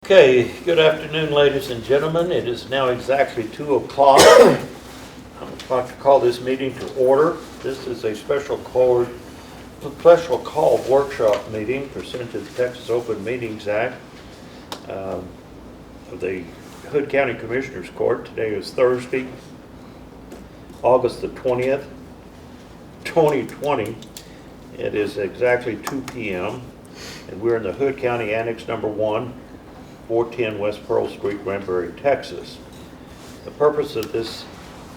Okay, good afternoon, ladies and gentlemen. It is now exactly 2 o'clock. I would like to call this meeting to order. This is a special called workshop meeting pursuant to the Texas Open Meetings Act of the Hood County Commissioners Court. Today is Thursday, August the 20th, 2020. It is exactly 2 p.m. and we're in the Hood County Annex number 1, 410 West Pearl Street, Granbury, Texas. The purpose of this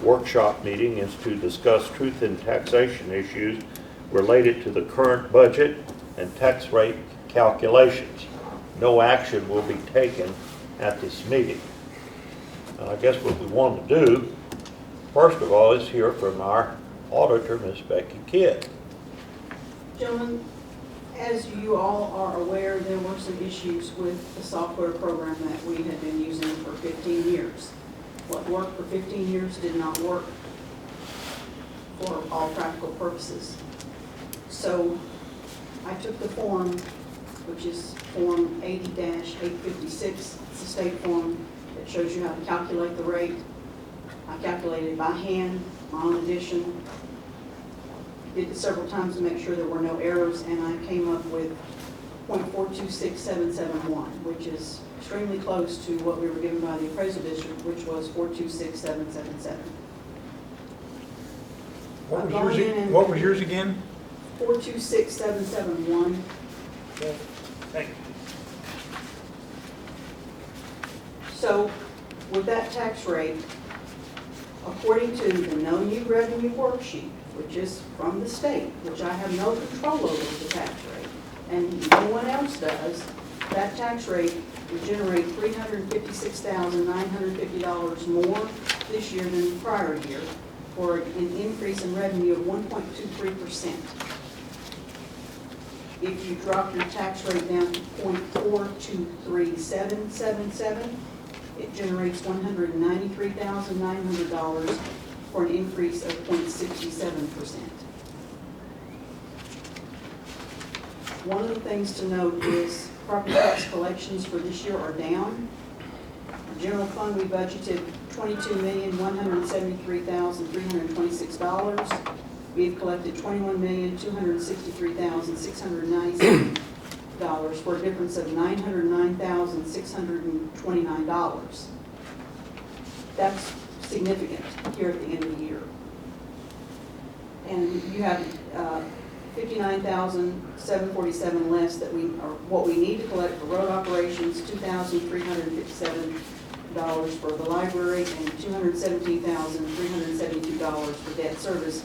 workshop meeting is to discuss truth-in-taxation issues related to the current budget and tax rate calculations. No action will be taken at this meeting. I guess what we want to do, first of all, is hear from our auditor, Ms. Becky Kidd. Gentlemen, as you all are aware, there were some issues with the software program that we had been using for 15 years. What worked for 15 years did not work for all practical purposes. So I took the form, which is Form 80-856, it's a state form that shows you how to calculate the rate. I calculated it by hand, my own addition. Did it several times to make sure there were no errors, and I came up with 0.426771, which is extremely close to what we were given by the appraisal district, which was 426,777. What was yours again? 426,771. Thank you. So, with that tax rate, according to the no new revenue worksheet, which is from the state, which I have no control over the tax rate, and no one else does, that tax rate would generate $356,950 more this year than the prior year, for an increase in revenue of 1.23%. If you drop your tax rate down to 0.423777, it generates $193,900 for an increase of 0.67%. One of the things to note is property tax collections for this year are down. Our general fund, we budgeted $22,173,326. We've collected $21,263,696 for a difference of $909,629. That's significant here at the end of the year. And you have $59,747 less that what we need to collect for road operations, $2,357 for the library, and $217,372 for debt service,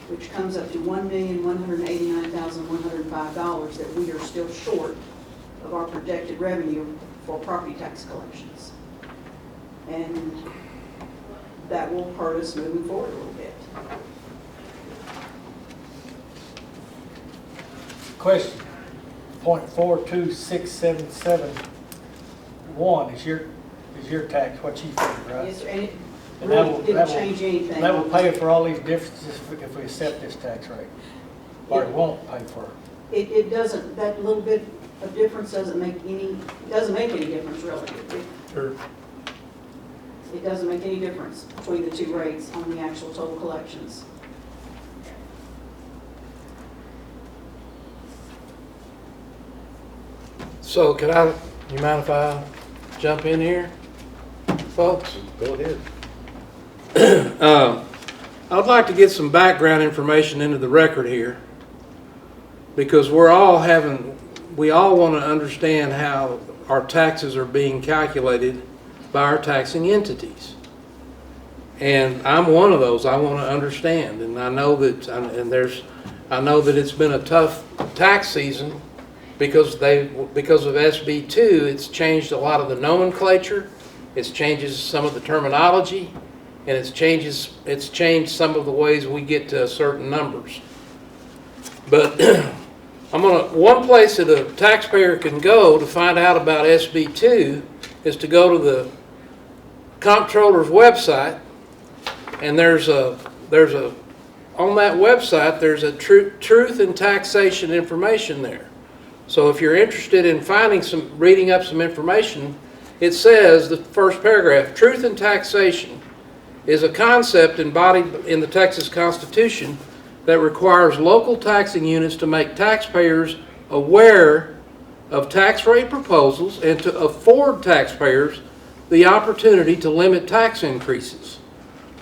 which comes up to $1,189,105 that we are still short of our projected revenue for property tax collections. And that will hurt us moving forward a little bit. Question. 0.42677 is your tax, what you figure, right? Yes, sir, and it And really didn't change anything. That will pay for all these differences if we accept this tax rate. Or it won't pay for it. It doesn't, that little bit of difference doesn't make any difference really. Sure. It doesn't make any difference between the two rates on the actual total collections. So you mind if I jump in here, folks? Go ahead. I would like to get some background information into the record here, because we all want to understand how our taxes are being calculated by our taxing entities. And I'm one of those. I want to understand, and I know that it's been a tough tax season because of SB2. It's changed a lot of the nomenclature, it's changes some of the terminology, and it's changed some of the ways we get to certain numbers. But one place that a taxpayer can go to find out about SB2 is to go to the comptroller's website, and there's a on that website there's a truth-in-taxation information there. So if you're interested in reading up some information, it says, the first paragraph, truth in taxation is a concept embodied in the Texas Constitution that requires local taxing units to make taxpayers aware of tax rate proposals and to afford taxpayers the opportunity to limit tax increases.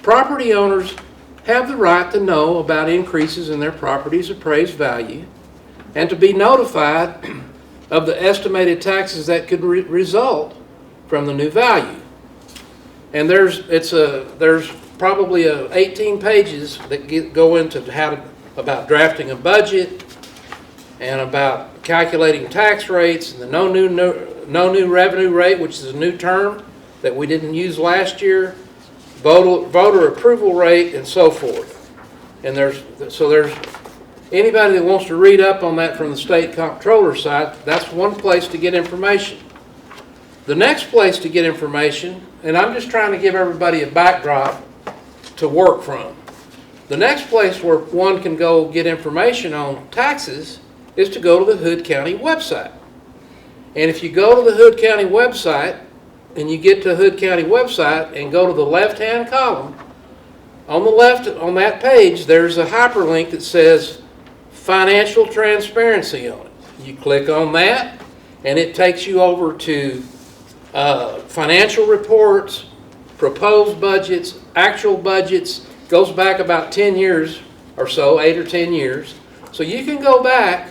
Property owners have the right to know about increases in their property's appraised value and to be notified of the estimated taxes that could result from the new value. And there's probably 18 pages that go into about drafting a budget and about calculating tax rates and the no new revenue rate, which is a new term that we didn't use last year, voter approval rate, and so forth. And there's anybody that wants to read up on that from the state comptroller side, that's one place to get information. The next place to get information, and I'm just trying to give everybody a backdrop to work from. The next place where one can go get information on taxes is to go to the Hood County website. And if you go to the Hood County website, and you get to the Hood County website and go to the left-hand column, on the left on that page, there's a hyperlink that says financial transparency on it. You click on that, and it takes you over to financial reports, proposed budgets, actual budgets, goes back about 10 years or so, 8 or 10 years. So you can go back,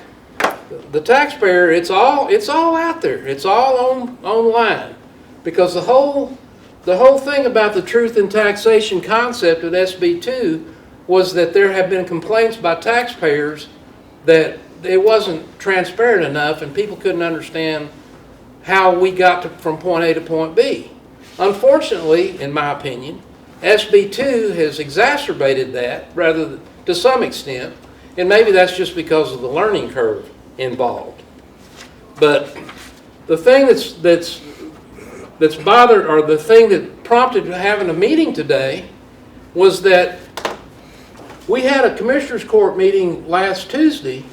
the taxpayer, it's all out there. It's all online. Because the whole thing about the truth in taxation concept at SB 2 was that there have been complaints by taxpayers that it wasn't transparent enough and people couldn't understand how we got from point A to point B. Unfortunately, in my opinion, SB 2 has exacerbated that rather to some extent, and maybe that's just because of the learning curve involved. But the thing that's bothered, or the thing that prompted having a meeting today, was that we had a Commissioners Court meeting last Tuesday,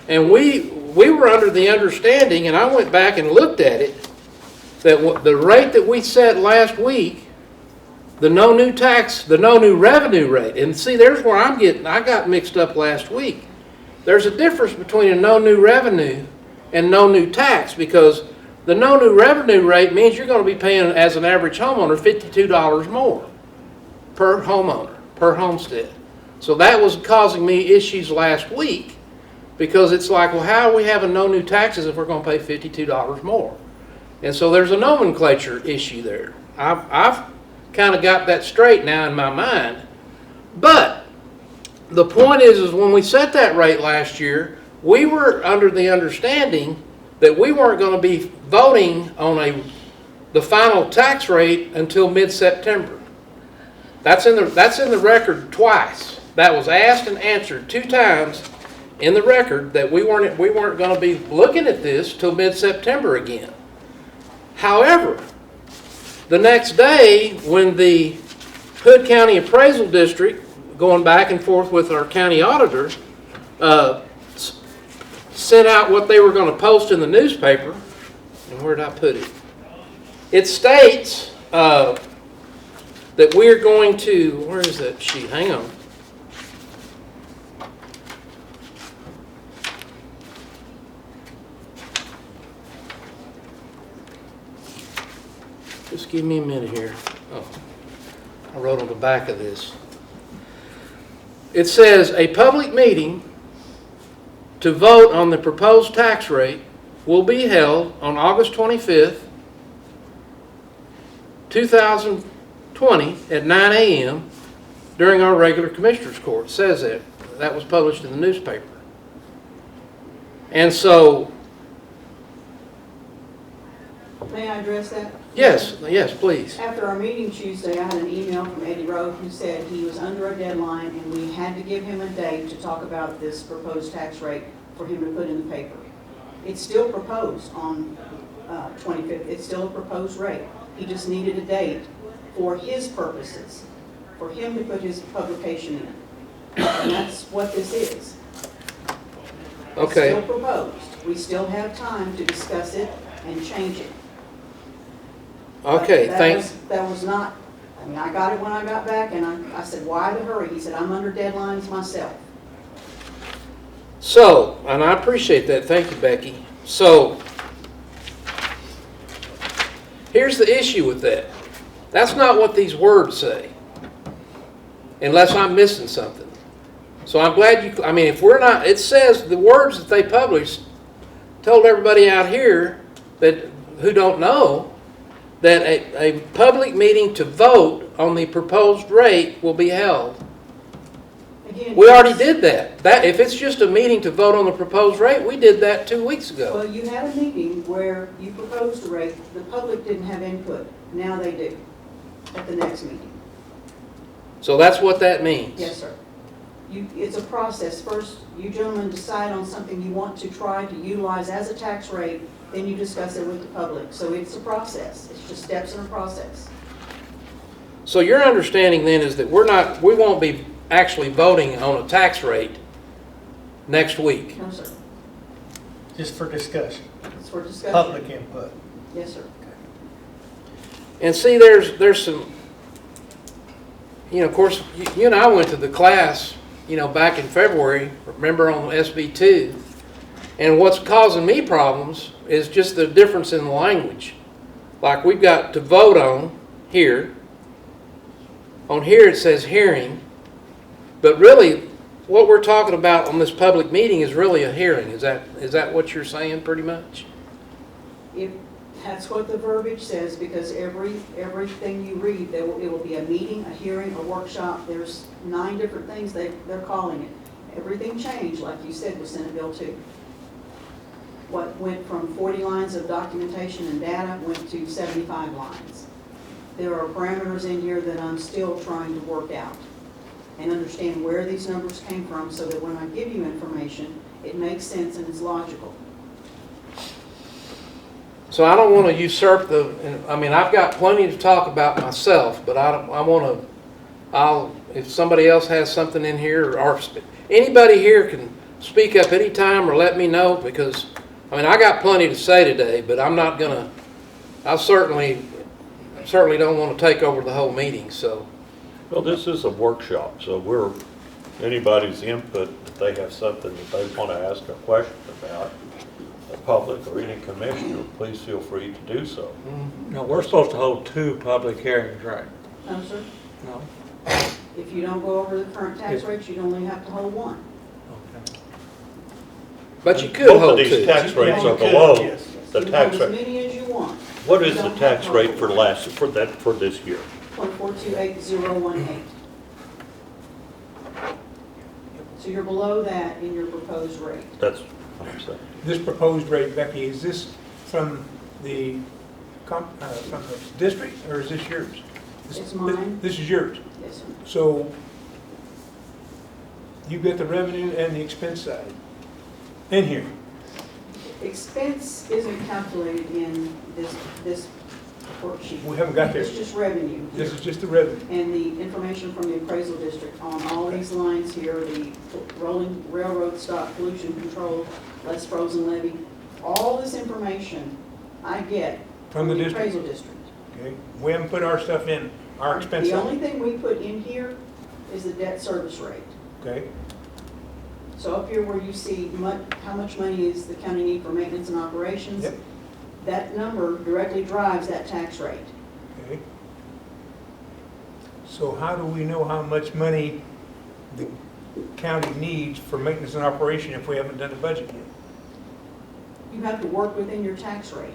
and we were under the understanding, and I went back and looked at it, that the rate that we set last week, the no new revenue rate, and see, there's where I got mixed up last week. There's a difference between a no new revenue and no new tax, because the no new revenue rate means you're going to be paying, as an average homeowner, $52 more per homeowner, per homestead. So that was causing me issues last week, because it's like, well, how do we have a no new taxes if we're going to pay $52 more? And so there's a nomenclature issue there. I've kind of got that straight now in my mind. But the point is when we set that rate last year, we were under the understanding that we weren't going to be voting on the final tax rate until mid-September. That's in the record twice. That was asked and answered 2 times in the record, that we weren't going to be looking at this till mid-September again. However, the next day, when the Hood County Appraisal District, going back and forth with our county auditor, sent out what they were going to post in the newspaper, and where did I put it? It states that we're going to, where is that sheet? Hang on. Just give me a minute here. Oh, I wrote on the back of this. It says a public meeting to vote on the proposed tax rate will be held on August 25th, 2020 at 9 a.m. during our regular Commissioners Court. It says that. That was published in the newspaper. And so... May I address that? Yes, please. After our meeting Tuesday, I had an email from Eddie Rowe who said he was under a deadline and we had to give him a date to talk about this proposed tax rate for him to put in the paper. It's still proposed on 25th. It's still a proposed rate. He just needed a date for his purposes, for him to put his publication in. And that's what this is. Okay. It's still proposed. We still have time to discuss it and change it. Okay, thanks. That was not, I mean, I got it when I got back, and I said, why the hurry? He said, I'm under deadlines myself. So, and I appreciate that, thank you, Becky. So, here's the issue with that. That's not what these words say, unless I'm missing something. So I'm glad you, I mean, if we're not, it says the words that they published told everybody out here that, who don't know, that a public meeting to vote on the proposed rate will be held. Again, We already did that. If it's just a meeting to vote on the proposed rate, we did that 2 weeks ago. Well, you had a meeting where you proposed a rate, the public didn't have input, now they do, at the next meeting. So that's what that means. Yes, sir. It's a process. First, you gentlemen decide on something you want to try to utilize as a tax rate, then you discuss it with the public. So it's a process. It's just steps in a process. So your understanding then is that we won't be actually voting on a tax rate next week. No, sir. Just for discussion, It's for discussion. public input. Yes, sir. And see, there's some, you know, of course, you and I went to the class, you know, back in February, remember, on SB2. And what's causing me problems is just the difference in the language. Like we've got to vote on here. On here it says hearing. But really, what we're talking about on this public meeting is really a hearing. Is that what you're saying pretty much? That's what the verbiage says, because everything you read, it will be a meeting, a hearing, a workshop. There's 9 different things they're calling it. Everything changed, like you said, with Senate Bill 2. What went from 40 lines of documentation and data went to 75 lines. There are parameters in here that I'm still trying to work out and understand where these numbers came from, so that when I give you information, it makes sense and it's logical. So I don't want to usurp I mean, I've got plenty to talk about myself, but if somebody else has something in here, or anybody here can speak up anytime or let me know, because, I mean, I got plenty to say today, but I'm not gonna, I certainly don't want to take over the whole meeting, so. Well, this is a workshop, so anybody's input, if they have something that they want to ask a question about, the public or any commissioner, please feel free to do so. No, we're supposed to hold 2 public hearings, right? No, sir? No? If you don't go over the current tax rates, you'd only have to hold 1. Okay. But you could Both of hold these two. tax rates Yeah, are you could, below yes. the You can tax hold as rate. many as you want. What You is the don't tax have to rate hold for this year? 0.428018. So you're below that in your proposed rate. That's what I'm saying. This proposed rate, Becky, is this from the district, or is this yours? It's mine. This is yours. Yes, sir. So you get the revenue and the expense side in here. Expense isn't calculated in this worksheet. We haven't got there. It's just revenue. This is just the revenue. And the information from the appraisal district on all these lines here, the rolling railroad stock, pollution control, less frozen levy, all this information I get From the district? appraisal district. Okay. We haven't put our stuff in, our expense The side. only thing we put in here is the debt service rate. Okay. So up here where you see how much money is the county need for maintenance and operations, Yep. that number directly drives that tax rate. Okay. So how do we know how much money the county needs for maintenance and operation if we haven't done the budget yet? You have to work within your tax rate.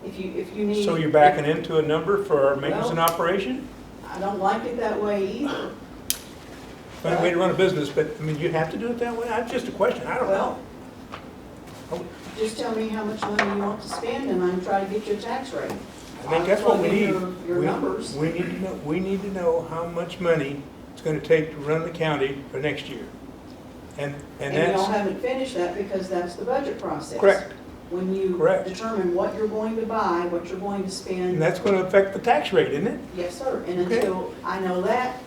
If you need. So you're backing into a number for our maintenance and Well- operation? I don't like it that way either. Funny way to run a business, but, I mean, you have to do it that way? That's just a question, I don't know. Well, just tell me how much money you want to spend and I can try to get you a tax rate. I think that's what we Plug in need. Your numbers. We need to know how much money it's gonna take to run the county for next year. And And we all that's, haven't finished that because that's the budget process. correct, When you Correct. determine what you're going to buy, what you're going to and spend. that's gonna affect the tax rate, isn't it? Yes, sir. And Okay. until I know that,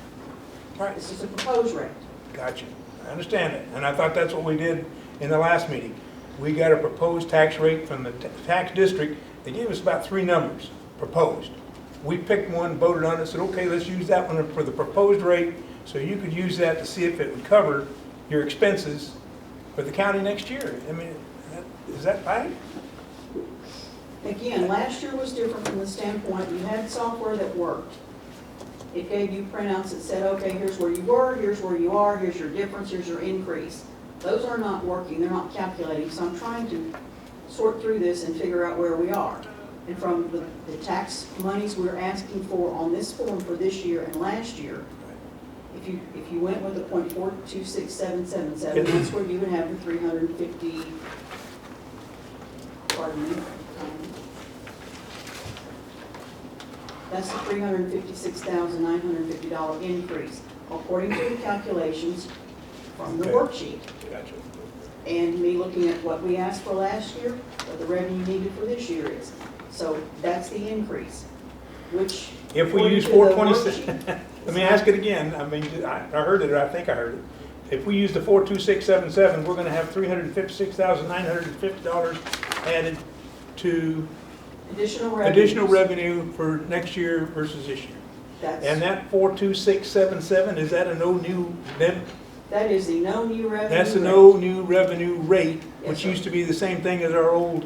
Right. this is a proposed rate. Gotcha. I understand it. And I thought that's what we did in the last meeting. We got a proposed tax rate from the tax district, They gave us about 3 numbers proposed. We picked one, voted on it, said, okay, let's use that one for the proposed rate, so you could use that to see if it would cover your expenses for the county next year. I mean, is that right? Again, last year was different from the standpoint, you had software that worked. It gave you printouts that said, okay, here's where you were, here's where you are, here's your difference, here's your increase. Those are not working, they're not calculating, so I'm trying to sort through this and figure out where we are. And from the tax monies we're asking for on this form for this year and last year, if you went with the .426777, that's where you would have the 350, pardon me, that's the $356,950 increase, according to the calculations from the Okay. worksheet. Gotcha. And me looking at what we asked for last year, what the revenue needed for this year is. So that's the increase, which. If we according use to the 426, worksheet- let me ask it again, I mean, I heard it, or I think I heard it. If we use the 42677, we're gonna have $356,950 added to additional revenue for next year versus this year. And that 42677, is that a no new, That is the no new revenue. that's a rate. no new revenue rate, Yes, which sir. used to be the same thing as our old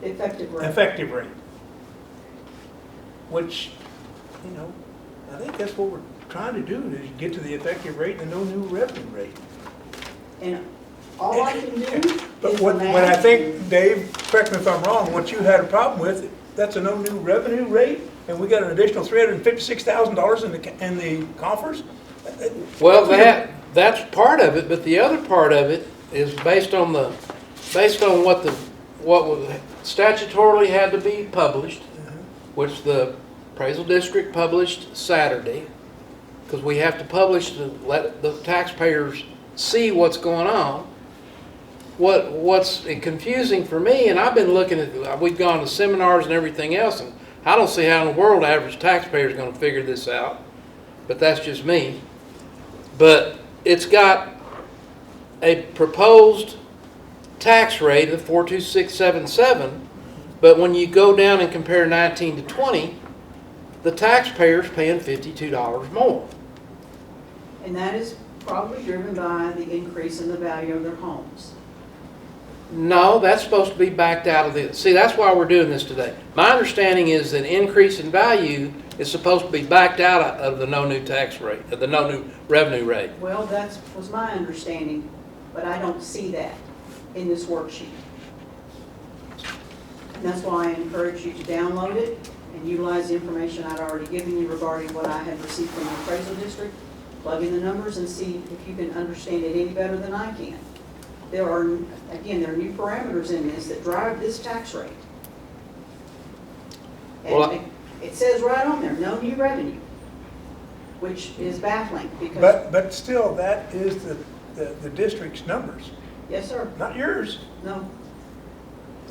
Effective rate. effective rate? Which, you know, I think that's what we're trying to do, is get to the effective rate and no new revenue rate. And all I can do But is what I math. think, Dave, correct me if I'm wrong, what you had a problem with, that's a no new revenue rate, and we got an additional $356,000 in the coffers? Well, that's part of it, but the other part of it is based on what was statutorily had to be published, which the appraisal district published Saturday, because we have to publish to let the taxpayers see what's going on. What's confusing for me, and I've been looking at, we've gone to seminars and everything else, and I don't see how in the world the average taxpayer is going to figure this out, but that's just me. But it's got a proposed tax rate of 42677, but when you go down and compare 19 to 20, the taxpayer's paying $52 more. And that is probably driven by the increase in the value of their homes. No, that's supposed to be backed out of the, see, that's why we're doing this today. My understanding is that increase in value is supposed to be backed out of the no new tax rate, of the no new revenue rate. Well, that was my understanding, but I don't see that in this worksheet. And that's why I encourage you to download it and utilize the information I'd already given you regarding what I had received from the appraisal district. Plug in the numbers and see if you can understand it any better than I can. There are new parameters in this that drive this tax rate. Well, And it says right on there, no new revenue, which is baffling because, But still, that is the district's numbers, yes, sir, not yours. no.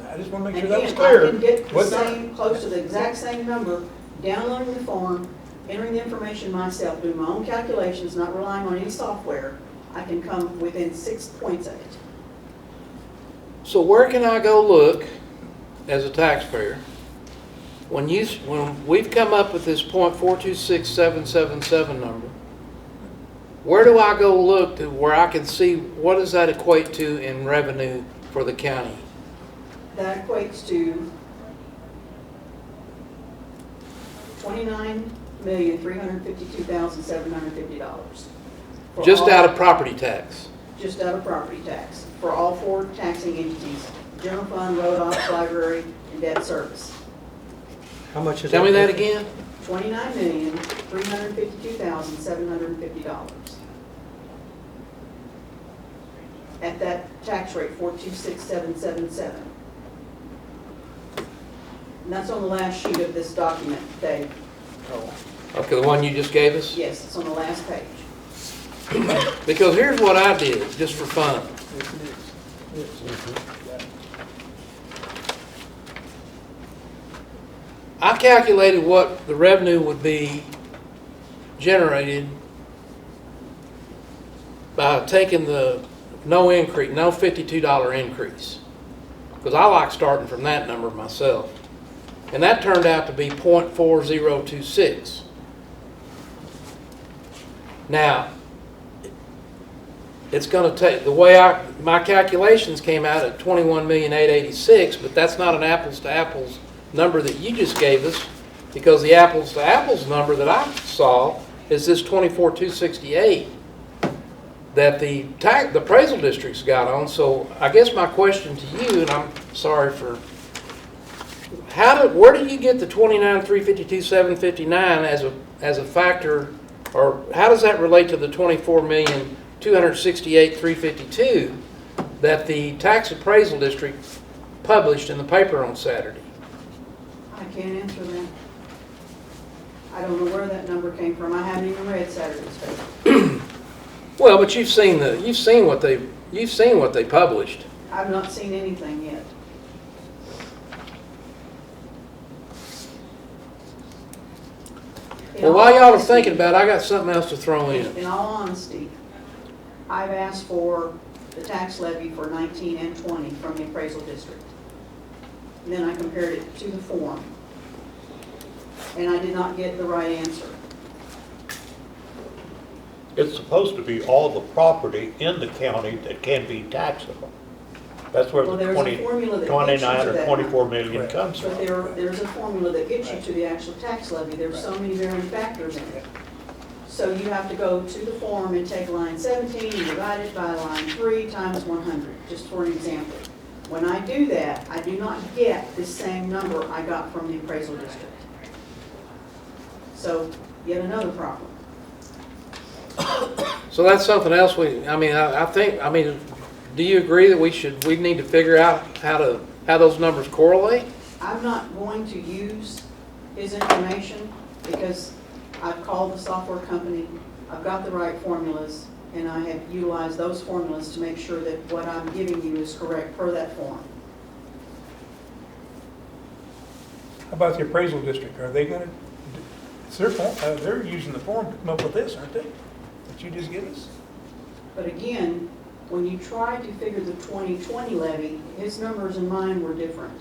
I just want to make And sure that was again, I clear. can get the What's that? same, close to the exact same number, downloading the form, entering the information myself, doing my own calculations, not relying on any software. I can come within 6 points of it. So where can I go look as a taxpayer when we've come up with this .426777 number? Where do I go look to where I can see what does that equate to in revenue for the county? That equates to $29,352,750. Just out of property tax. Just out of property tax, for all 4 taxing entities, general fund, road ops, library, and debt service. How much is that? Tell me that again. $29,352,750. At that tax rate, 426,777. And that's on the last sheet of this document, Dave. Okay, the one you just gave us? Yes, it's on the last page. Because here's what I did, just for fun. I calculated what the revenue would be generated by taking the no $52 increase. because I like starting from that number myself. And that turned out to be 0.4026. Now, it's going to take, the way my calculations came out at 21,886,000, but that's not an apples to apples number that you just gave us, because the apples to apples number that I saw is this 24,268 that the appraisal district's got on. So I guess my question to you, and I'm sorry for, where do you get the 29,352,759 as a factor, or how does that relate to the 24,268,352 that the tax appraisal district published in the paper on Saturday? I can't answer that. I don't know where that number came from. I haven't even read Saturday's paper. Well, but you've seen what they published. I've not seen anything yet. Well, while y'all are thinking about it, I got something else to throw in. In all honesty, I've asked for the tax levy for 19 and 20 from the appraisal district. And then I compared it to the form, and I did not get the right answer. It's supposed to be all the property in the county that can be taxable. That's where Well, the there's a formula that gets you 29 to or that 24 million Right. comes But from. there's a formula that gets you to the actual tax levy. There's so many varying factors in it. So you have to go to the form and take line 17 and divide it by line 3 times 100, just for an example. When I do that, I do not get the same number I got from the appraisal district. So, yet another problem. So that's something else I think, do you agree that we need to figure out how those numbers correlate? I'm not going to use his information because I've called the software company, I've got the right formulas, and I have utilized those formulas to make sure that what I'm giving you is correct per that form. How about the appraisal district? Are they gonna, it's their form, they're using the form to come up with this, aren't they? That you just gave us? But again, when you try to figure the 2020 levy, his numbers and mine were different.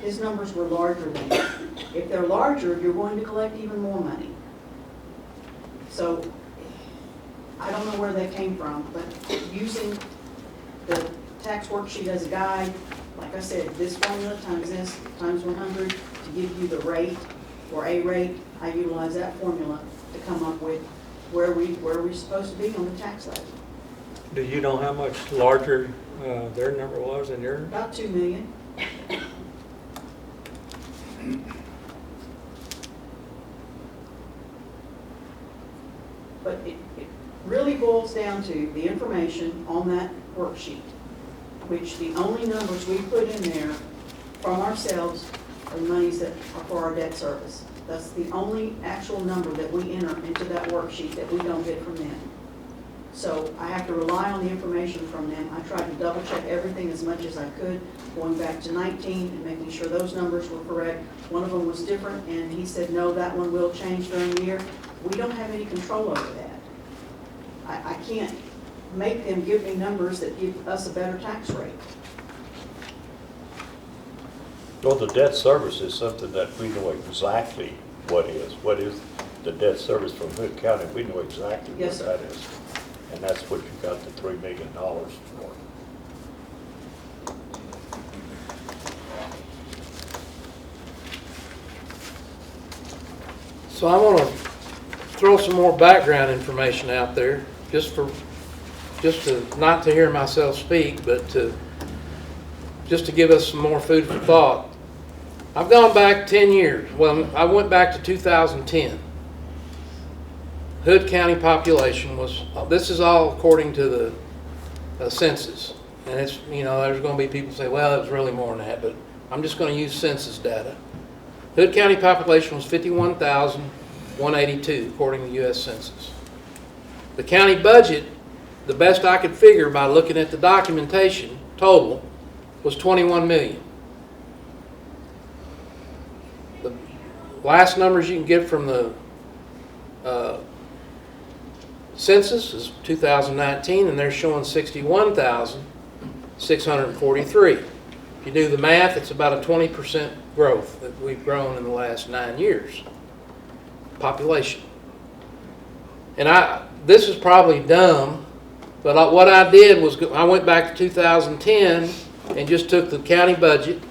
His numbers were larger than that. If they're larger, you're going to collect even more money. So, I don't know where they came from, but using the tax worksheet as a guide, like I said, this formula times this times 100 to give you the rate or a rate, I utilize that formula to come up with where we're supposed to be on the tax levy. Do you know how much larger their number was than yours? About 2 million. But it really boils down to the information on that worksheet, which the only numbers we put in there from ourselves are the monies that are for our debt service. That's the only actual number that we enter into that worksheet that we don't get from them. So I have to rely on the information from them. I tried to double check everything as much as I could, going back to 19 and making sure those numbers were correct. One of them was different, and he said, no, that one will change during the year. We don't have any control over that. I can't make them give me numbers that give us a better tax rate. Well, the debt service is something that we know exactly what is. What is the debt service from Hood County? We know exactly what Yes, sir. that is. And that's what you got the $3 million for. So I want to throw some more background information out there, just to not to hear myself speak, but just to give us some more food for thought. I've gone back 10 years. Well, I went back to 2010. Hood County population was, this is all according to the census. And it's, there's going to be people say, well, it was really more than that, but I'm just going to use census data. Hood County population was 51,182 according to the U.S. Census. The county budget, the best I could figure by looking at the documentation total, was 21 million. The last numbers you can get from the census is 2019, and they're showing 61,643. If you do the math, it's about a 20% growth that we've grown in the last 9 years, population. And this is probably dumb, but what I did was I went back to 2010 and just took the county budget,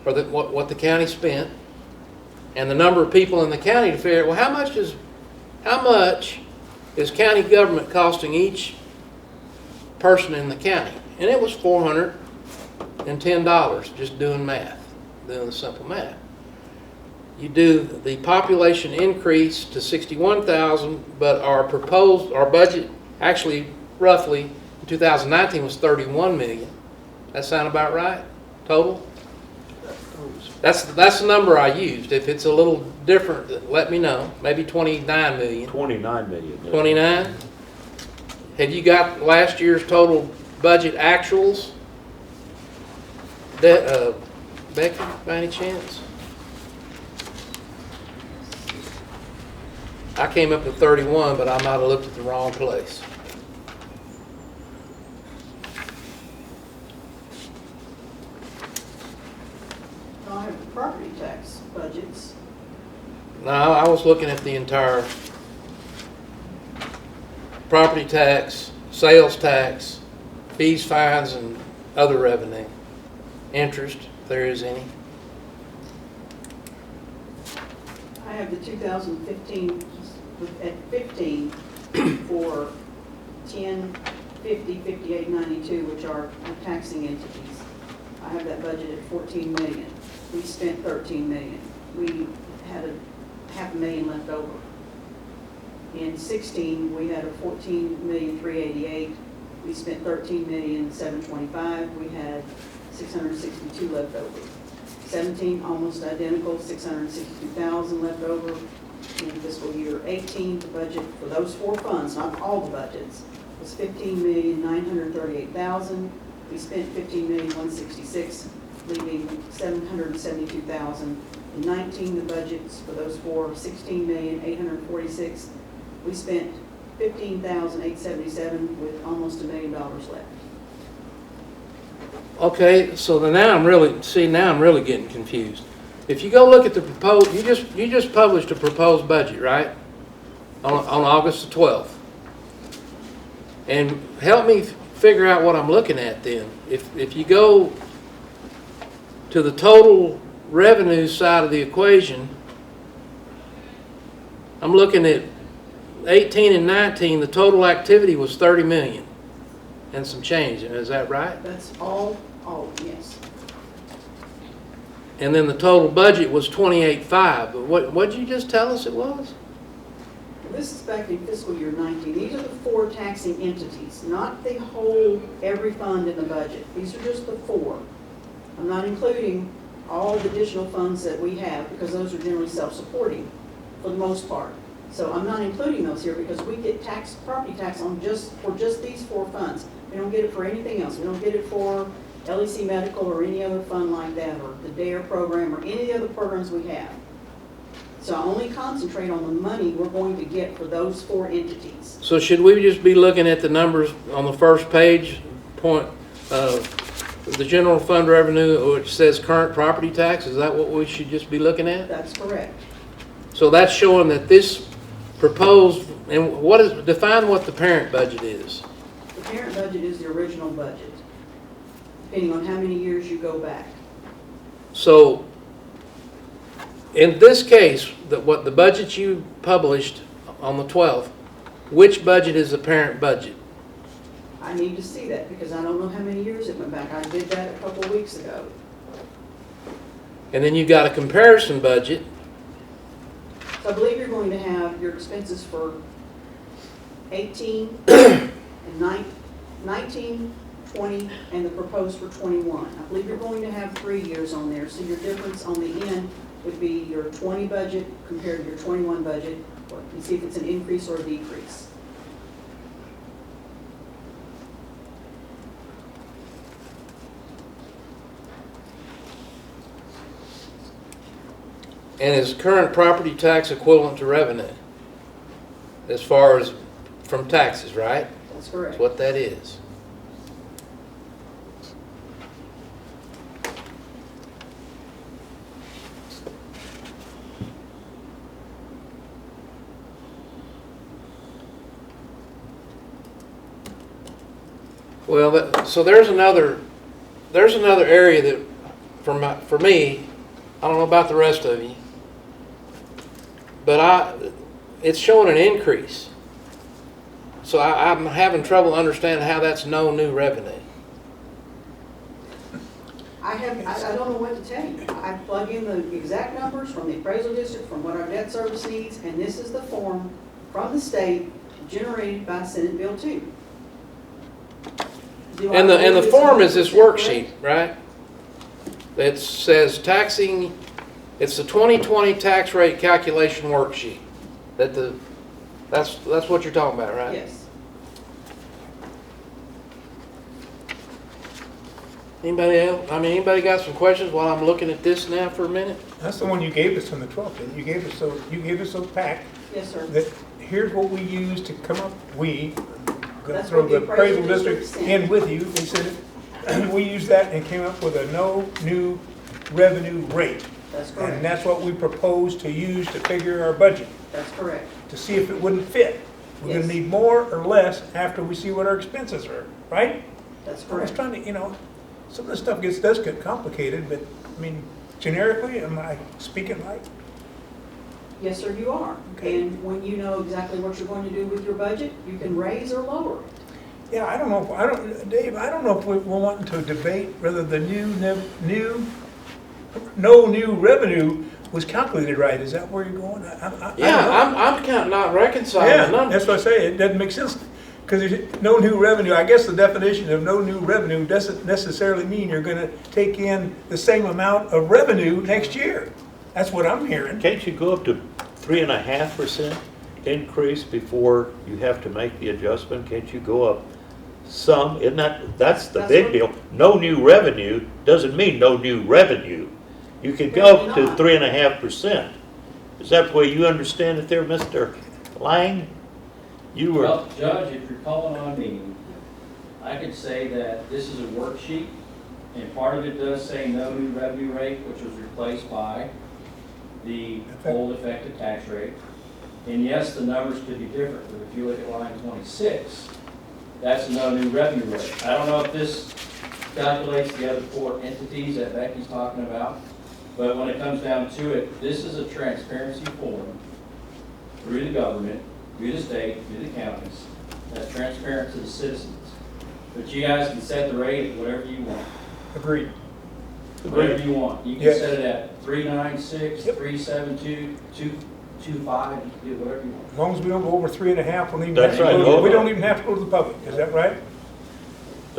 or what the county spent, and the number of people in the county to figure out, well, how much is county government costing each person in the county? And it was $410, just doing math, doing the simple math. You do the population increase to 61,000, but our budget actually roughly in 2019 was 31 million. That sound about right? Total? That's the number I used. If it's a little different, let me know. Maybe 29 million. 29 million. 29? Have you got last year's total budget actuals? Becky, by any chance? I came up with 31, but I might have looked at the wrong place. I have the property tax budgets. No, I was looking at the entire property tax, sales tax, fees, fines, and other revenue. Interest, if there is any. I have the 2015 at 15 for 10, 50, 58, 92, which are taxing entities. I have that budget at 14 million. We spent 13 million. We had a $500,000 left over. In 16, we had a 14,388,000. We spent 13,725,000. We had 662 left over. 17, almost identical, 662,000 left over. In fiscal year 18, the budget for those four funds, not all the budgets, was 15,938,000. We spent 15,166,000, leaving 772,000. In 19, the budgets for those four, 16,846,000. We spent 15,877 with almost $1 million left. Okay, so now I'm really getting confused. If you go look at the proposed, you just published a proposed budget, right? On August the 12th. And help me figure out what I'm looking at then. If you go to the total revenue side of the equation, I'm looking at 18 and 19, the total activity was 30 million and some change. Is that right? That's all, yes. And then the total budget was 28.5. But what did you just tell us it was? This is back in fiscal year 19. These are the four taxing entities, not the whole, every fund in the budget. These are just the four. I'm not including all the additional funds that we have because those are generally self-supporting for the most part. So I'm not including those here because we get property tax for just these four funds. We don't get it for anything else. We don't get it for LEC Medical or any other fund like that, or the DARE program, or any of the other programs we have. So I only concentrate on the money we're going to get for those four entities. So should we just be looking at the numbers on the first page, the general fund revenue, which says current property tax? Is that what we should just be looking at? That's correct. So that's showing that this proposed, and define what the parent budget is. The parent budget is the original budget, depending on how many years you go back. So in this case, what the budget you published on the 12th, which budget is the parent budget? I need to see that because I don't know how many years it went back. I did that a couple of weeks ago. And then you got a comparison budget. So I believe you're going to have your expenses for 18 and 19, 20, and the proposed for 21. I believe you're going to have 3 years on there, so your difference on the end would be your 20 budget compared to your 21 budget, and see if it's an increase or a decrease. And is current property tax equivalent to revenue? As far as from taxes, right? That's correct. That's what that is. Well, so there's another area that, for me, I don't know about the rest of you, but it's showing an increase. So I'm having trouble understanding how that's no new revenue. I don't know what to tell you. I plug in the exact numbers from the appraisal district, from what our debt service needs, and this is the form from the state generated by Senate Bill 2. Do I And the believe it's form is this 100% worksheet, correct? right? That says taxing, it's the 2020 tax rate calculation worksheet. That's what you're talking about, right? Yes. Anybody else? Anybody got some questions while I'm looking at this now for a minute? That's the one you gave us on the 12th, and you gave us a pack Yes, sir. that here's what we used to come up, go That's through what the the appraisal appraisal district district in sent. with you, they said it. We used that and came up with a no new revenue rate. That's And correct. that's what we proposed to use to figure our budget, That's correct. to see if it wouldn't fit. We're gonna Yes. need more or less after we see what our expenses are, right? That's I was correct. trying to, some of this stuff does get complicated, but, generically, am I speaking right? Yes, sir, you are. Okay. And when you know exactly what you're going to do with your budget, you can raise or lower it. Yeah, Dave, I don't know if we're wanting to debate whether the no new revenue was calculated right. Is that where you're going? I don't know. Yeah, I'm kind of not reconciling the Yeah, numbers. that's what I say. It doesn't make sense. Because there's no new revenue. I guess the definition of no new revenue doesn't necessarily mean you're gonna take in the same amount of revenue next year. That's what I'm hearing. Can't you go up to 3.5% increase before you have to make the adjustment? Can't you go up some? That's the That's big what- deal. No new revenue doesn't mean no new revenue. You could go up to Not. 3.5%. Is that the way you understand it there, Mr. Lang? You were, Well, Judge, if you're calling on me, I could say that this is a worksheet, and part of it does say no new revenue rate, which was replaced by the old effective tax rate. And yes, the numbers could be different, but if you look at line 26, that's no new revenue rate. I don't know if this calculates the other four entities that Becky's talking about, but when it comes down to it, this is a transparency form through the government, through the state, through the counties, that's transparent to the citizens. But you guys can set the rate at whatever you want, Agreed. whatever you want. You can Yes. set it at 396, Yep. 372, 225, you can do whatever you want. As long as we don't go over 3.5, we don't even That's have to right. go, we don't even have to go to the public. Is that right?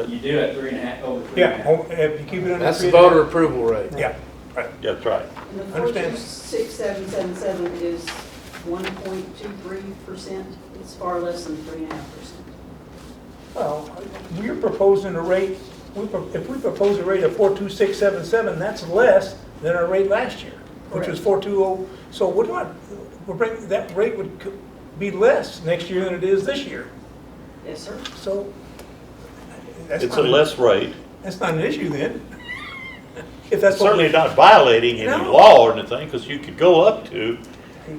You do at 3.5, over 3.5. Yeah, if you keep it under 3.5. That's the voter approval rate. Yeah, that's right. And the Understand. 426,777 is 1.23%. It's far less than 3.5%. well, we're proposing a rate, if we propose a rate of 42677, that's less than our rate last year, which was 420. So that rate would be less next year than it is this year. Yes, sir. So that's It's not a less rate. That's not an issue then. If that's what Certainly not violating any No. law or anything, because you could go up to,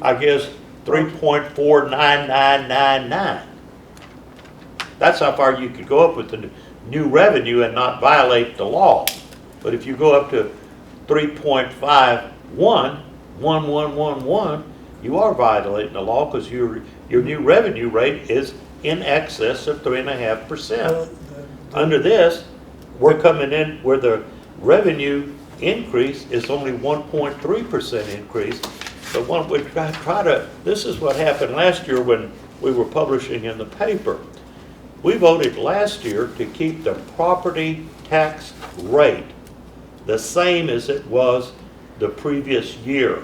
I guess, 3.49999. That's how far you could go up with the new revenue and not violate the law. But if you go up to 3.511111, you are violating the law because your new revenue rate is in excess of 3.5%. Under this, we're coming in where the revenue increase is only 1.3% increase. But when we this is what happened last year when we were publishing in the paper. We voted last year to keep the property tax rate the same as it was the previous year.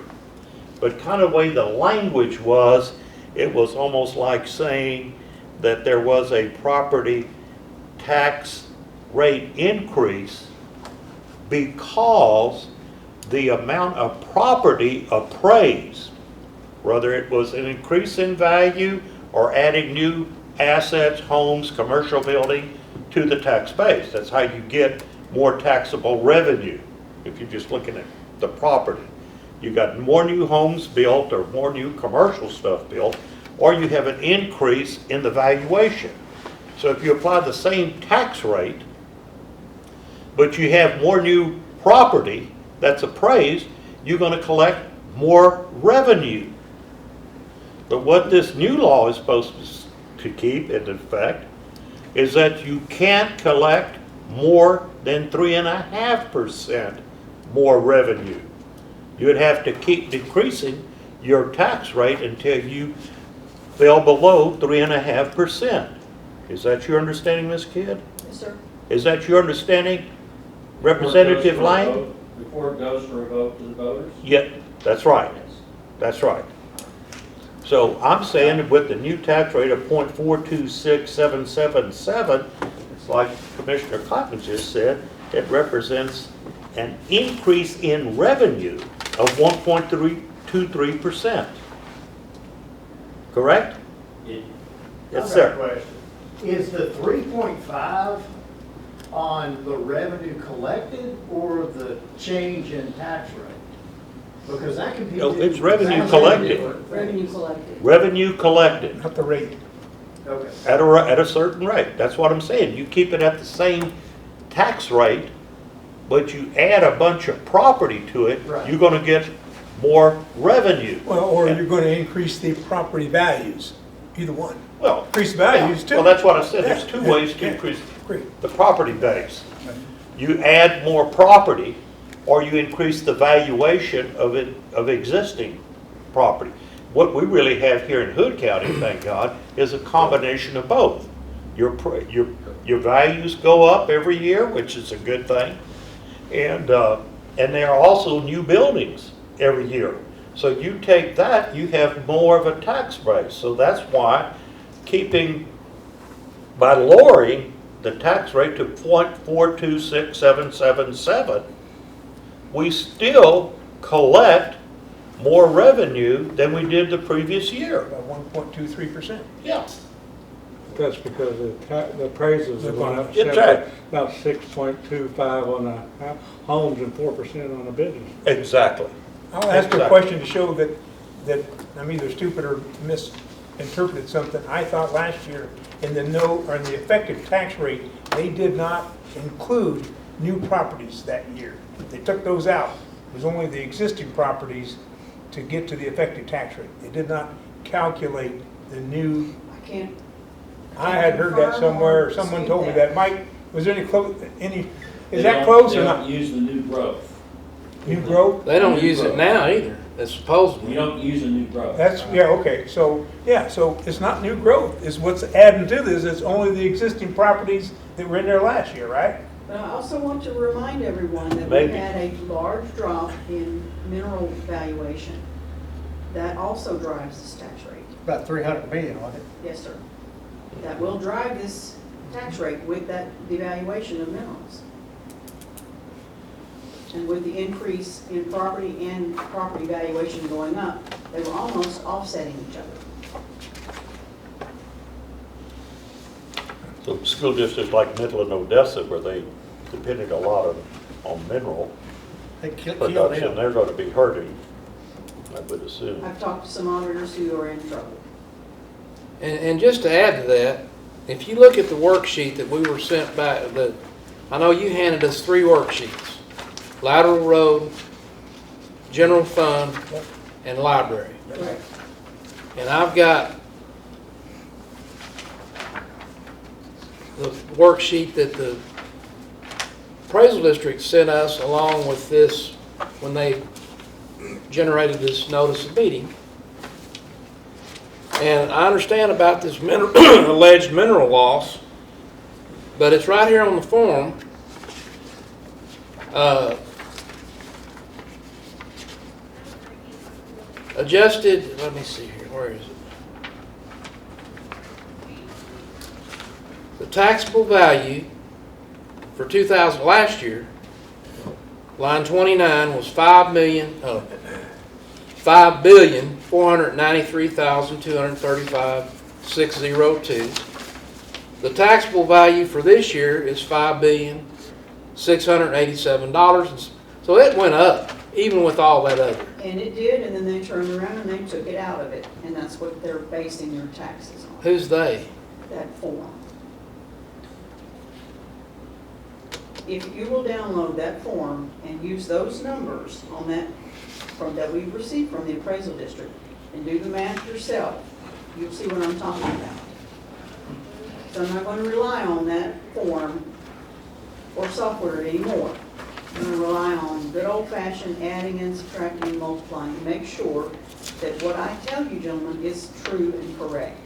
But kind of way the language was, it was almost like saying that there was a property tax rate increase because the amount of property appraised, whether it was an increase in value or adding new assets, homes, commercial building to the tax base. That's how you get more taxable revenue if you're just looking at the property. You got more new homes built or more new commercial stuff built, or you have an increase in the valuation. So if you apply the same tax rate, but you have more new property that's appraised, you're going to collect more revenue. But what this new law is supposed to keep in effect is that you can't collect more than 3.5% more revenue. You would have to keep decreasing your tax rate until you fell below 3.5%. Is that your understanding, Ms. Kidd? Yes, sir. Is that your understanding, Representative Before it goes for a Lang? vote- Before it goes for a vote to the voters? Yeah, that's right. Yes. That's right. So I'm saying with the new tax rate of 0.426777, it's like Commissioner Clappin just said, it represents an increase in revenue of 1.323%. Correct? It- Yes, I've got a sir. question. Is the 3.5 on the revenue collected or the change in tax rate? Because that could be. No, it's revenue that's collected. different. Revenue collected. Revenue collected Not the rate. Okay. at a certain rate. That's what I'm saying. You keep it at the same tax rate, but you add a bunch of property to it, Right. you're gonna get more revenue. Well, or you're going to increase the property values, either one. Well, Increase the values too. well, that's what I said. There's two Yeah, ways to yeah. increase Great. the property base. You add more property, or you increase the valuation of it, of existing property. What we really have here in Hood County, thank God, is a combination of both. Your values go up every year, which is a good thing, and there are also new buildings every year. So you take that, you have more of a tax base. So that's why by lowering the tax rate to 0.426777, we still collect more revenue than we did the previous year. About 1.23%. Yeah, That's because the appraisals are going up That's right. about 6.25 on the homes and 4% on the business. exactly. I'll ask Exactly. a question to show that I'm either stupid or misinterpreted something. I thought last year in the effective tax rate, they did not include new properties that year. They took those out. It was only the existing properties to get to the effective tax rate. They did not calculate the new. I can't. I had heard that somewhere, or someone told me that. Mike, was there is that close or They not? don't use the new growth. New growth? They don't use it now either, it's We supposedly. don't use a new growth. That's, yeah, okay, so it's not new growth, is what's adding to this, it's only the existing properties that were in there last year, right? But I also want to remind everyone that we Maybe. had a large drop in mineral valuation. That also drives this tax rate. About 300 million, wasn't it? Yes, sir. That will drive this tax rate with that devaluation of minerals. And with the increase in property and property valuation going up, they were almost offsetting each other. So school districts like Middle and Odessa, where they depended a lot on mineral They killed production, them. they're gonna be hurting, I would assume. I've talked to some auditors who are in trouble. And just to add to that, if you look at the worksheet that we were sent back, I know you handed us 3 worksheets. Lateral road, general fund, and library. Correct. And I've got the worksheet that the appraisal district sent us along with this when they generated this notice of meeting. And I understand about this alleged mineral loss, but it's right here on the form. Adjusted, let me see here, where is it? The taxable value for 2000, last year, line 29 was $5,493,235,602. The taxable value for this year is $5,687. So it went up, even with all that other. And it did, and then they turned around and they took it out of it. And that's what they're basing their taxes on, Who's they? that form. if you will download that form and use those numbers on that, that we've received from the appraisal district, and do the math yourself, you'll see what I'm talking about. So I'm not going to rely on that form or software anymore. I'm going to rely on good old-fashioned adding and subtracting and multiplying to make sure that what I tell you, gentlemen, is true and correct.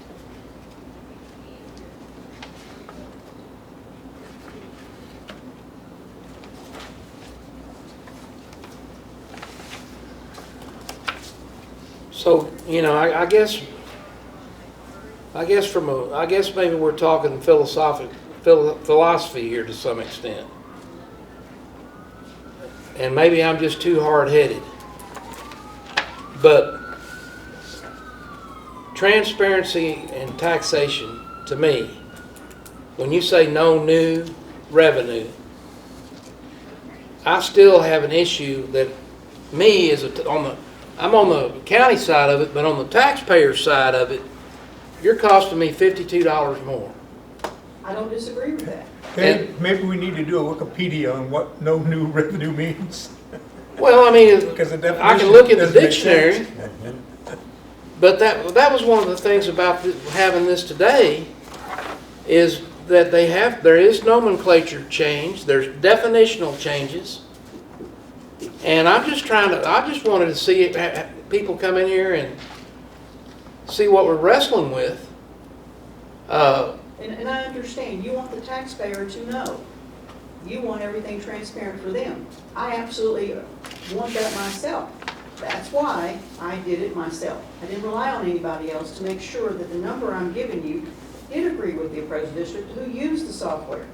So, you know, I guess maybe we're talking philosophy here to some extent. And maybe I'm just too hard-headed. But transparency and taxation, to me, when you say no new revenue, I still have an issue that me is I'm on the county side of it, but on the taxpayer side of it, you're costing me $52 more. I don't disagree with that. Okay, maybe we need to do a Wikipedia on what no new revenue means. Well, I mean, Because the I can definition look in the doesn't make dictionary, sense. but that was one of the things about having this today, is that there is nomenclature change, there's definitional changes, and I just wanted to see people come in here and see what we're wrestling with. And I understand, you want the taxpayer to know. You want everything transparent for them. I absolutely want that myself. That's why I did it myself. I didn't rely on anybody else to make sure that the number I'm giving you did agree with the appraisal district who used the software.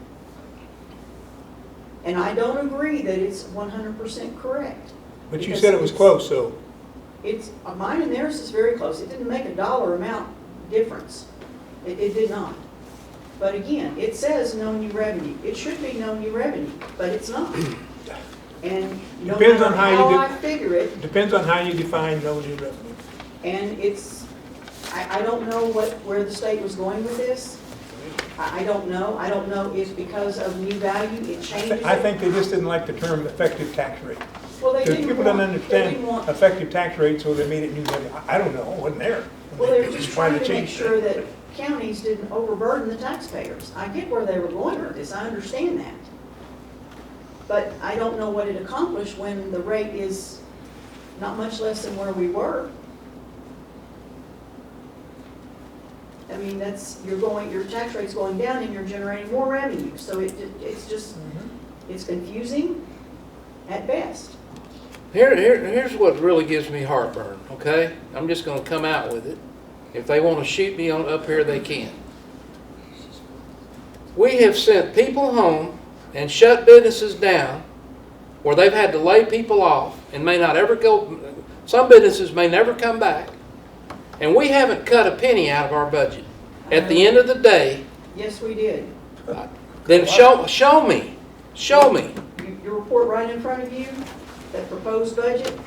And I don't agree that it's 100% correct. But you Because said it was close, so. It's, mine and theirs is very close. It didn't make a dollar amount difference. It did not. But again, it says no new revenue. It should be no new revenue, but it's not. And no Depends matter on how you how do- I figure it, Depends on how you define no new revenue. and it's, I don't know where the state was going with this. I don't know. I don't know if because of new value, it changes I it. think they just didn't like the term effective tax rate. Well, they Because didn't people want, don't they understand didn't want, effective tax rate, so they made it new revenue. I don't know, it wasn't there. well, they were just trying to make change sure it. that counties didn't overburden the taxpayers. I get where they were going with this. I understand that. But I don't know what it accomplished when the rate is not much less than where we were. I mean, your tax rate's going down and you're generating more revenue. So it's just, it's confusing at best. Here's what really gives me heartburn, okay? I'm just going to come out with it. If they want to shoot me up here, they can. We have sent people home and shut businesses down where they've had to lay people off and may not ever go, some businesses may never come back, and we haven't cut a penny out of our budget. At the end of the day, Yes, we did. then show me. Your report right in front of you, that proposed budget,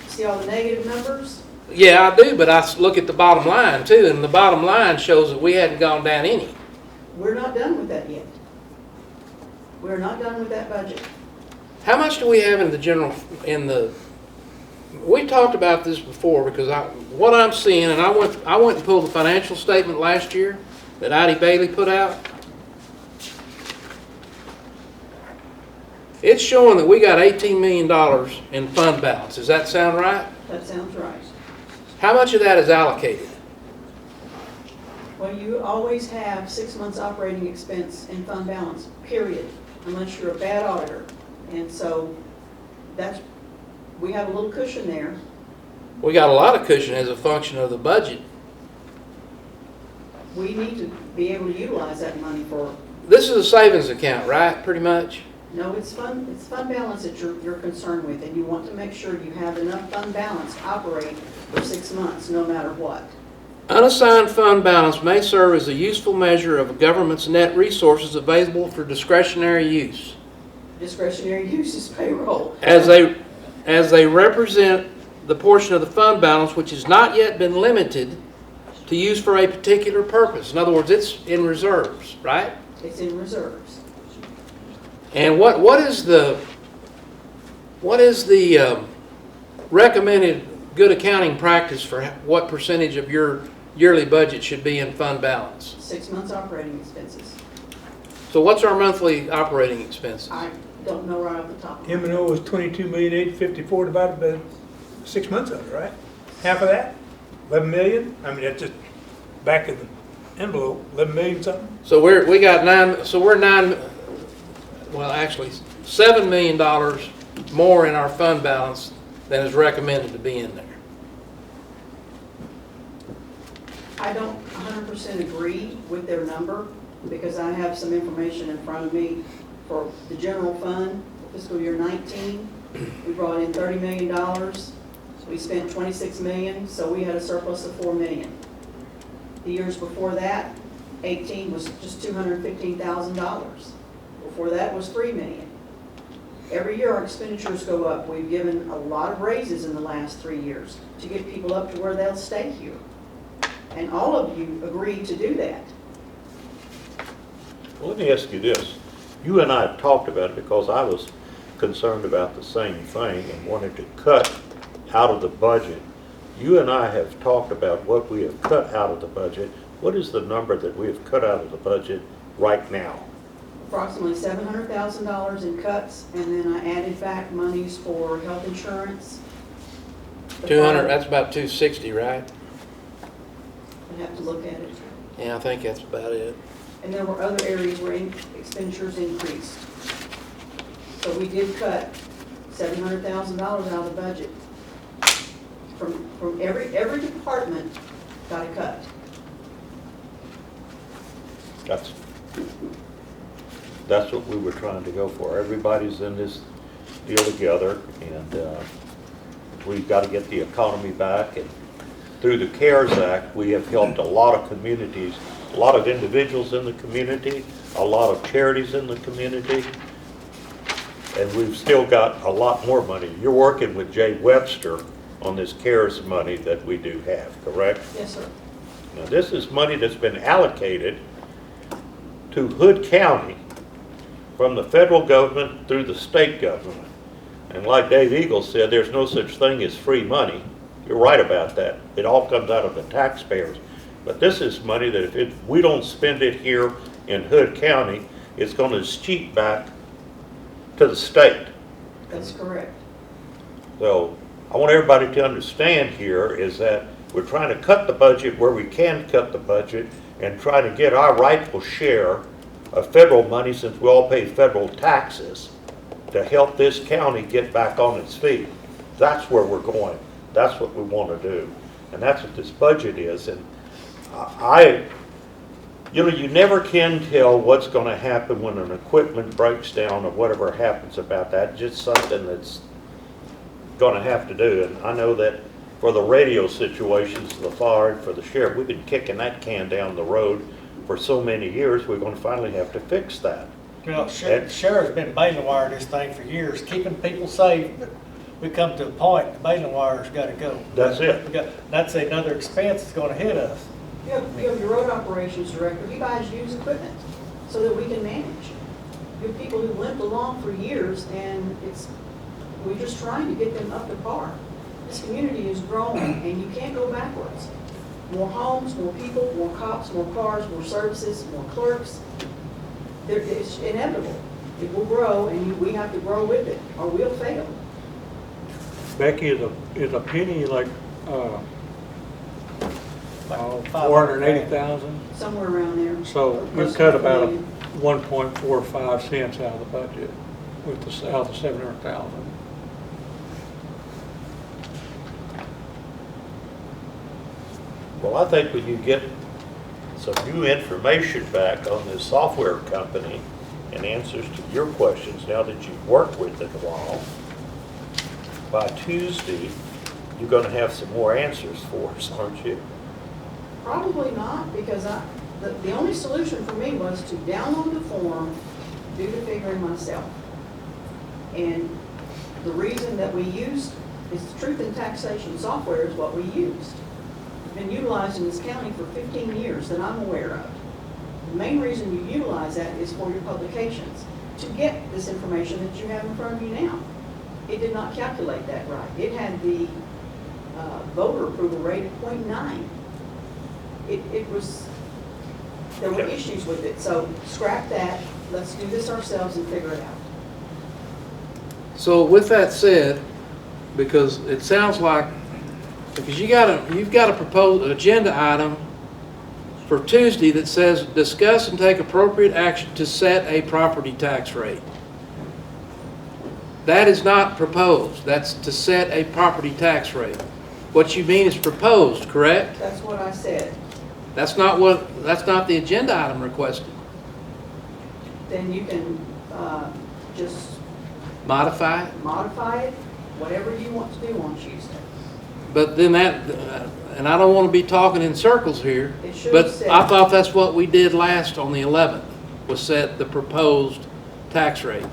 see all the negative numbers? Yeah, I do, but I look at the bottom line too, and the bottom line shows that we hadn't gone down any. We're not done with that yet. We're not done with that budget. How much do we have we talked about this before, because what I'm seeing, and I went and pulled the financial statement last year that Ida Bailey put out. It's showing that we got $18 million in fund balance. Does that sound right? That sounds right. How much of that is allocated? Well, you always have 6 months operating expense in fund balance, period, unless you're a bad auditor. And so we have a little cushion there. We got a lot of cushion as a function of the budget. We need to be able to utilize that money for, This is a savings account, right? Pretty much. no, it's fund balance that you're concerned with, and you want to make sure you have enough fund balance to operate for 6 months, no matter what. Unassigned fund balance may serve as a useful measure of a government's net resources available for discretionary use, Discretionary use is payroll. as they represent the portion of the fund balance which has not yet been limited to use for a particular purpose. In other words, it's in reserves, right? It's in reserves. And what is the recommended good accounting practice for what percentage of your yearly budget should be in fund balance? 6 months operating expenses. So what's our monthly operating expenses? I don't know right off the top of my head. M&O was 22,854,000 divided by 6 months of it, right? Half of that? 11 million? I mean, that's just back of the envelope, 11 million something? So we're actually $7 million more in our fund balance than is recommended to be in there. I don't 100% agree with their number because I have some information in front of me for the general fund, fiscal year 19. We brought in $30 million. We spent $26 million, so we had a surplus of $4 million. The years before that, 18 was just $215,000. Before that was $3 million. Every year our expenditures go up. We've given a lot of raises in the last 3 years to get people up to where they'll stay here. And all of you agreed to do that. Well, let me ask you this. You and I have talked about it because I was concerned about the same thing and wanted to cut out of the budget. You and I have talked about what we have cut out of the budget. What is the number that we have cut out of the budget right now? Approximately $700,000 in cuts, and then I added back monies for health insurance. 200, that's about 260, right? I'd have to look at it. Yeah, I think that's about it. And there were other areas where expenditures increased. So we did cut $700,000 out of the budget. From every department got a cut. That's what we were trying to go for. Everybody's in this deal together, and we've got to get the economy back. And through the CARES Act, we have helped a lot of communities, a lot of individuals in the community, a lot of charities in the community, and we've still got a lot more money. You're working with Jay Webster on this CARES money that we do have, correct? Yes, sir. Now, this is money that's been allocated to Hood County from the federal government through the state government. And like Dave Eagle said, there's no such thing as free money. You're right about that. It all comes out of the taxpayers. But this is money that if we don't spend it here in Hood County, it's going to cheat back to the state. That's correct. So I want everybody to understand here is that we're trying to cut the budget where we can cut the budget and try to get our rightful share of federal money, since we all pay federal taxes, to help this county get back on its feet. That's where we're going. That's what we want to do. And that's what this budget is. And you never can tell what's going to happen when an equipment breaks down or whatever happens about that. Just something that's going to have to do. And I know that for the radio situations, the fire, for the sheriff, we've been kicking that can down the road for so many years. We're going to finally have to fix that. You know, sheriff's been baling wire this thing for years, keeping people safe, but we come to a point, the baling wire's gotta go. That's it. That's another expense that's gonna hit us. You have your road operations director, he buys used equipment so that we can manage. You have people who limped along for years, and we're just trying to get them up to par. This community is growing, and you can't go backwards. More homes, more people, more cops, more cars, more services, more clerks. It's inevitable. It will grow, and we have to grow with it, or we'll fail. Becky, is a penny like, Like 480,000? Somewhere around there. So you Close cut to about $1 million. 1.45 cents out of the budget with out of the 700,000. Well, I think when you get some new information back on this software company and answers to your questions, now that you've worked with it a while, by Tuesday, you're going to have some more answers for us, aren't you? Probably not, because the only solution for me was to download the form, do the figuring myself. And the reason that we used is the Truth-In-Taxation software is what we used. Been utilized in this county for 15 years that I'm aware of. The main reason you utilize that is for your publications, to get this information that you have in front of you now. It did not calculate that right. It had the voter approval rate at 0.9. It was, there were Okay. issues with it, so scrap that, let's do this ourselves and figure it out. So with that said, because it sounds like, because you've got a proposed agenda item for Tuesday that says discuss and take appropriate action to set a property tax rate. That is not proposed. That's to set a property tax rate. What you mean is proposed, correct? That's what I said. That's not the agenda item requested. Then you can just Modify it. modify it, whatever you want to do on Tuesday. But then and I don't want to be talking in circles here, It should but have said- I thought that's what we did last on the 11th, was set the proposed tax rate.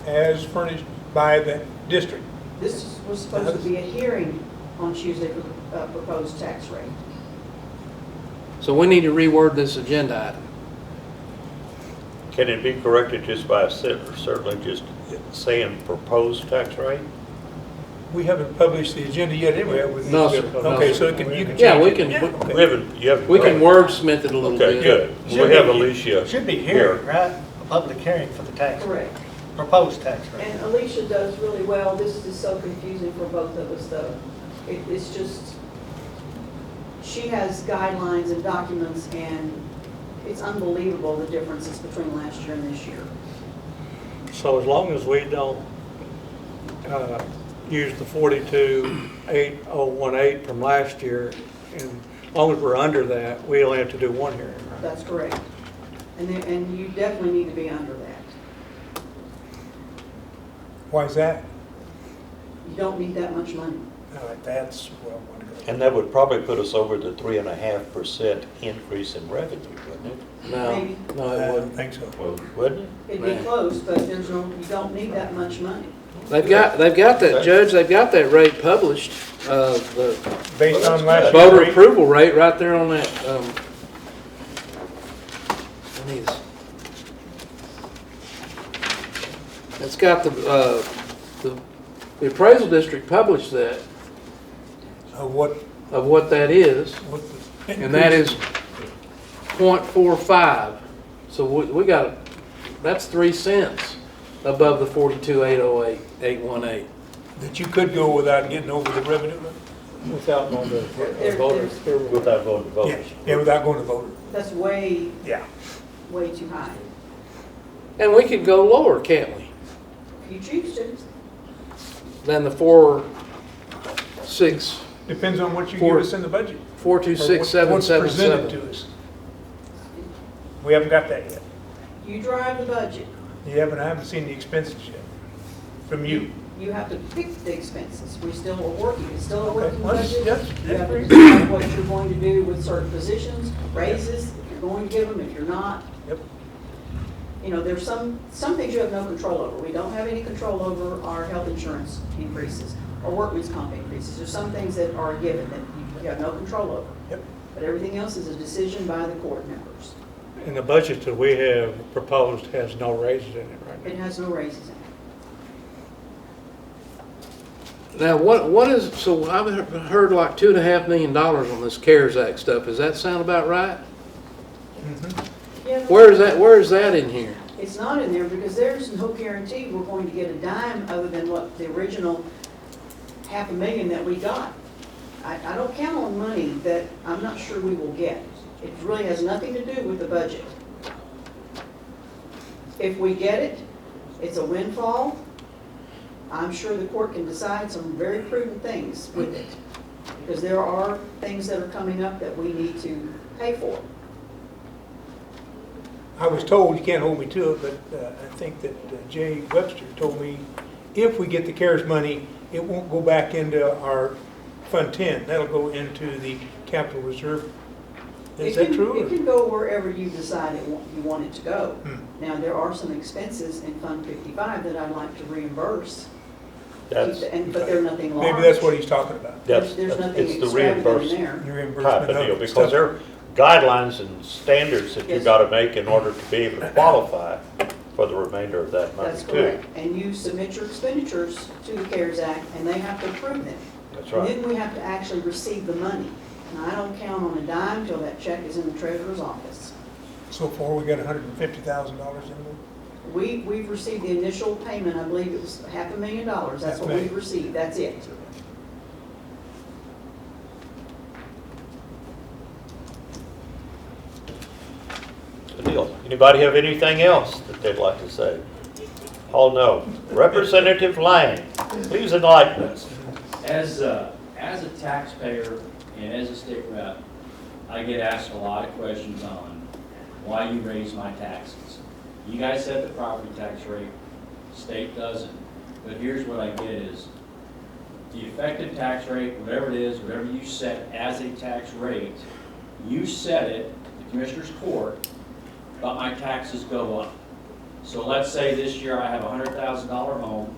As furnished by the district. This was supposed to be a hearing on Tuesday for the proposed tax rate. So we need to reword this agenda item. Can it be corrected just by certainly just saying proposed tax rate? We haven't published the agenda yet anyway. have we? No, sir. No, Okay, sir. so you can change it. Yeah, we can- okay. You haven't We can corrected- wordsmith it a little Okay, bit. good. Should We have be- Alicia Should be here. hearing, right? A public hearing for the tax, Correct. proposed tax rate. And Alicia does really well. This is so confusing for both of us, though. It's just, she has guidelines and documents, and it's unbelievable the differences between last year and this year. So as long as we don't use the 42,8018 from last year, and as long as we're under that, we only have to do one hearing, right? That's correct. And you definitely need to be under that. Why is that? You don't need that much money. That's where I want to go. And that would probably put us over the 3.5% increase in revenue, wouldn't it? No, Maybe. no, I it don't wouldn't. think so. Well, wouldn't it? It'd be Man. close, but there's no, you don't need that much money. They've got that, Judge, they've got that rate published, the Based Well, on that's last good. year's voter rate. approval rate right there on that, I need this. It's got the appraisal district published that, What of what that is, the and that is 0.45. So we got, that's 3 cents above the 42,808,818. that you could go without getting over the revenue limit? Without going to There- voters. Without going to voters. Yeah, without going to voter. That's way, Yeah. way too high. And we could go lower, can't we? If you choose to. Than the 4.6. Depends on what you Four- give us in the budget. Four two Or six seven what's seven presented seven. to us. We haven't got that yet. You drive the budget. I haven't seen the expenses yet from you. You have to pick the expenses. We still are working, it's still a Okay, working well, budget. that's You have to pretty- decide what you're going to do with certain positions, raises, if you're going to give them, if you're not. Yep. You know, there's some things you have no control over. We don't have any control over our health insurance increases or workman's comp increases. There's some things that are given that you have no control over. Yep. But everything else is a decision by the court members. And the budget that we have proposed has no raises in it right It now. has no raises in it. Now, what is, so I've heard like $2.5 million on this CARES Act stuff. Does that sound about right? Yeah, Where is that in here? it's not in there because there's no guarantee we're going to get a dime other than what the original $500,000 that we got. I don't count on money that I'm not sure we will get. It really has nothing to do with the budget. If we get it, it's a windfall. I'm sure the court can decide some very prudent things with it, because there are things that are coming up that we need to pay for. I was told, you can't hold me to it, but I think that Jay Webster told me if we get the CARES money, it won't go back into our Fund 10. That'll go into the capital reserve. Is that true? It can go wherever you decide you want it to go. Hmm. Now, there are some expenses in Fund 55 that I'd like to reimburse, but they're nothing large. Maybe that's what he's talking about. There's nothing It's the extravagant in reimbursement there. The type reimbursement of deal, of because stuff. there are guidelines and standards that you Yes. gotta make in order to be able to qualify. for the remainder of that money That's too. correct. And you submit your expenditures to the CARES Act, and they have to approve them. That's And right. then we have to actually receive the money. And I don't count on a dime till that check is in the treasurer's office. So far, we got $150,000 in there. We've received the initial payment, I believe it was $500,000. That's what we've received, that's it. Good deal. Anybody have anything else that they'd like to say? Oh, no. Representative Lang, please enlighten us. As a taxpayer and as a state rep, I get asked a lot of questions on why you raise my taxes. You guys set the property tax rate, state doesn't. But here's what I get is, the effective tax rate, whatever it is, whatever you set as a tax rate, you set it, the Commissioner's Court, but my taxes go up. So let's say this year I have a $100,000 home,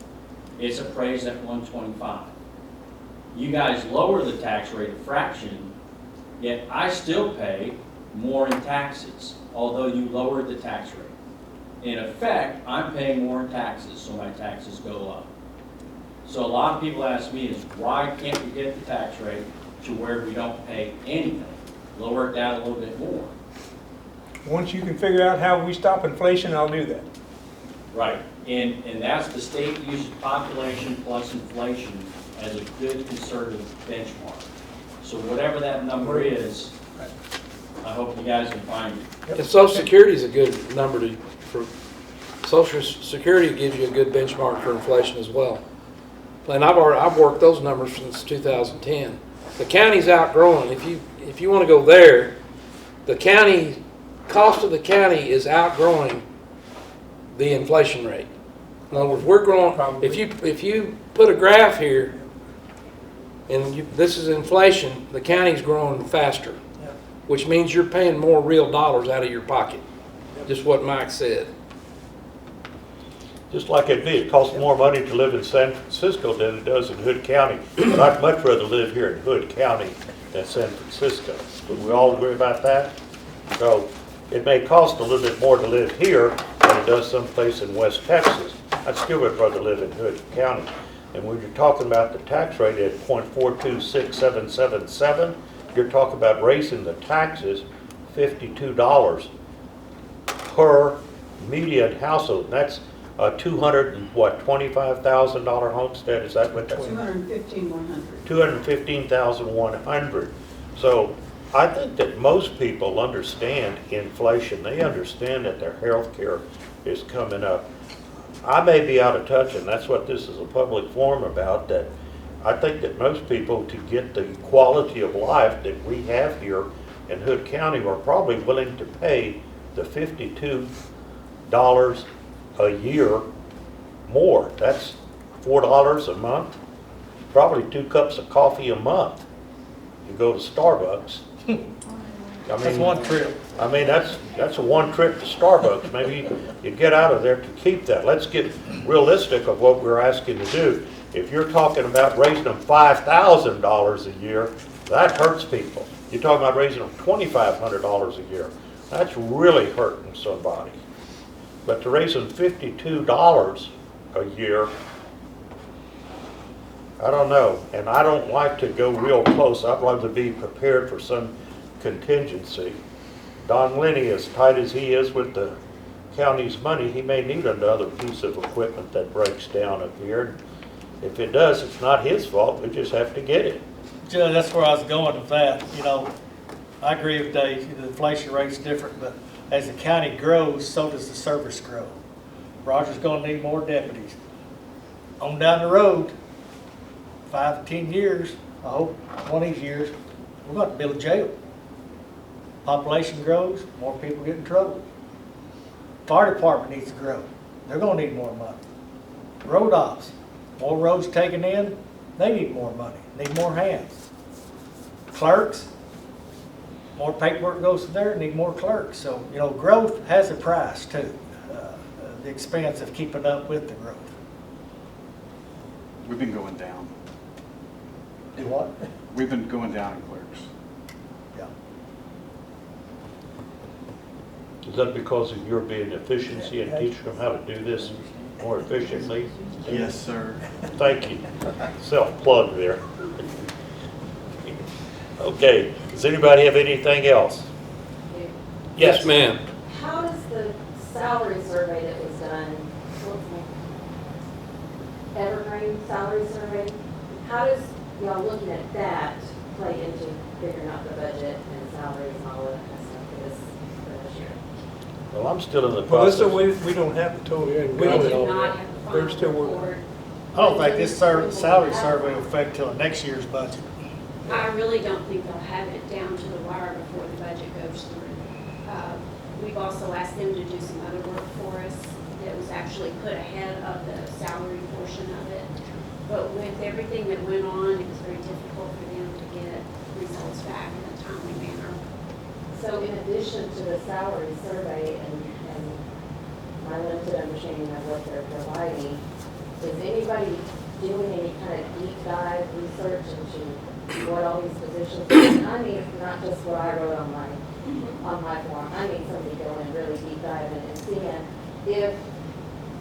it's appraised at 125. You guys lower the tax rate a fraction, yet I still pay more in taxes, although you lowered the tax rate. In effect, I'm paying more in taxes, so my taxes go up. So a lot of people ask me is, why can't we get the tax rate to where we don't pay anything? Lower it down a little bit more. Once you can figure out how we stop inflation, I'll do that. Right, and that's the state uses population plus inflation as a good conservative benchmark. So whatever that number is, I hope you guys can find it. And Social Security is a good number for, Social Security gives you a good benchmark for inflation as well. And I've worked those numbers since 2010. The county's outgrowing. If you want to go there, the county, cost of the county is outgrowing the inflation rate. In other words, we're growing, Probably. if you put a graph here, and this is inflation, the county's growing faster, which means you're paying more real dollars out of your pocket. Just what Mike said. Just like it costs more money to live in San Francisco than it does in Hood County. But I'd much rather live here in Hood County than San Francisco. Would we all agree about that? So it may cost a little bit more to live here than it does someplace in West Texas. I'd still would rather live in Hood County. And when you're talking about the tax rate at 0.426777, you're talking about raising the taxes $52 per median household. And that's a $225,000 homestead. Is that what that's? $215,100. $215,100. So I think that most people understand inflation. They understand that their health care is coming up. I may be out of touch, and that's what this is a public forum about, that I think that most people, to get the quality of life that we have here in Hood County, are probably willing to pay the $52 a year more. That's $4 a month, probably 2 cups of coffee a month. You go to Starbucks. That's one trip. I mean, that's a one trip to Starbucks. Maybe you get out of there to keep that. Let's get realistic of what we're asking to do. If you're talking about raising them $5,000 a year, that hurts people. You're talking about raising them $2,500 a year. That's really hurting somebody. But to raise them $52 a year, I don't know. And I don't like to go real close. I'd rather be prepared for some contingency. Don Lenny, as tight as he is with the county's money, he may need another piece of equipment that breaks down up here. If it does, it's not his fault. We just have to get it. Judge, that's where I was going with that. You know, I agree with Dave. The inflation rate's different, but as the county grows, so does the service grow. Roger's gonna need more deputies. On down the road, 5 to 10 years, I hope one of these years, we're going to build a jail. Population grows, more people get in trouble. Fire department needs to grow. They're gonna need more money. Road ops, more roads taken in, they need more money, need more hands. Clerks, more paperwork goes to there, need more clerks. So, you know, growth has a price too. The expense of keeping up with the growth. We've been going down. Do what? We've been going down in clerks. Yeah. Is that because of your being efficiency and teaching them how to do this more efficiently? Yes, sir. Thank you. Self-plug there. Okay, does anybody have anything else? Yes, ma'am. How does the salary survey that was done, Evergreen salary survey, how does y'all looking at that play into figuring out the budget and salaries and all that kind of stuff for this year? Well, I'm still in the Well, that's process. the way, we don't have the total. We They don't do know. not have the They're still final working. report. I don't think this salary survey will affect till next year's budget. I really don't think they'll have it down to the wire before the budget goes through. We've also asked them to do some other work for us that was actually put ahead of the salary portion of it. But with everything that went on, it was very difficult for them to get results back in a timely manner. So in addition to the salary survey and my limited understanding of what they're providing, is anybody doing any kind of deep dive research into what all these positions are? I mean, not just what I wrote on my form. I mean, somebody going and really deep diving and seeing if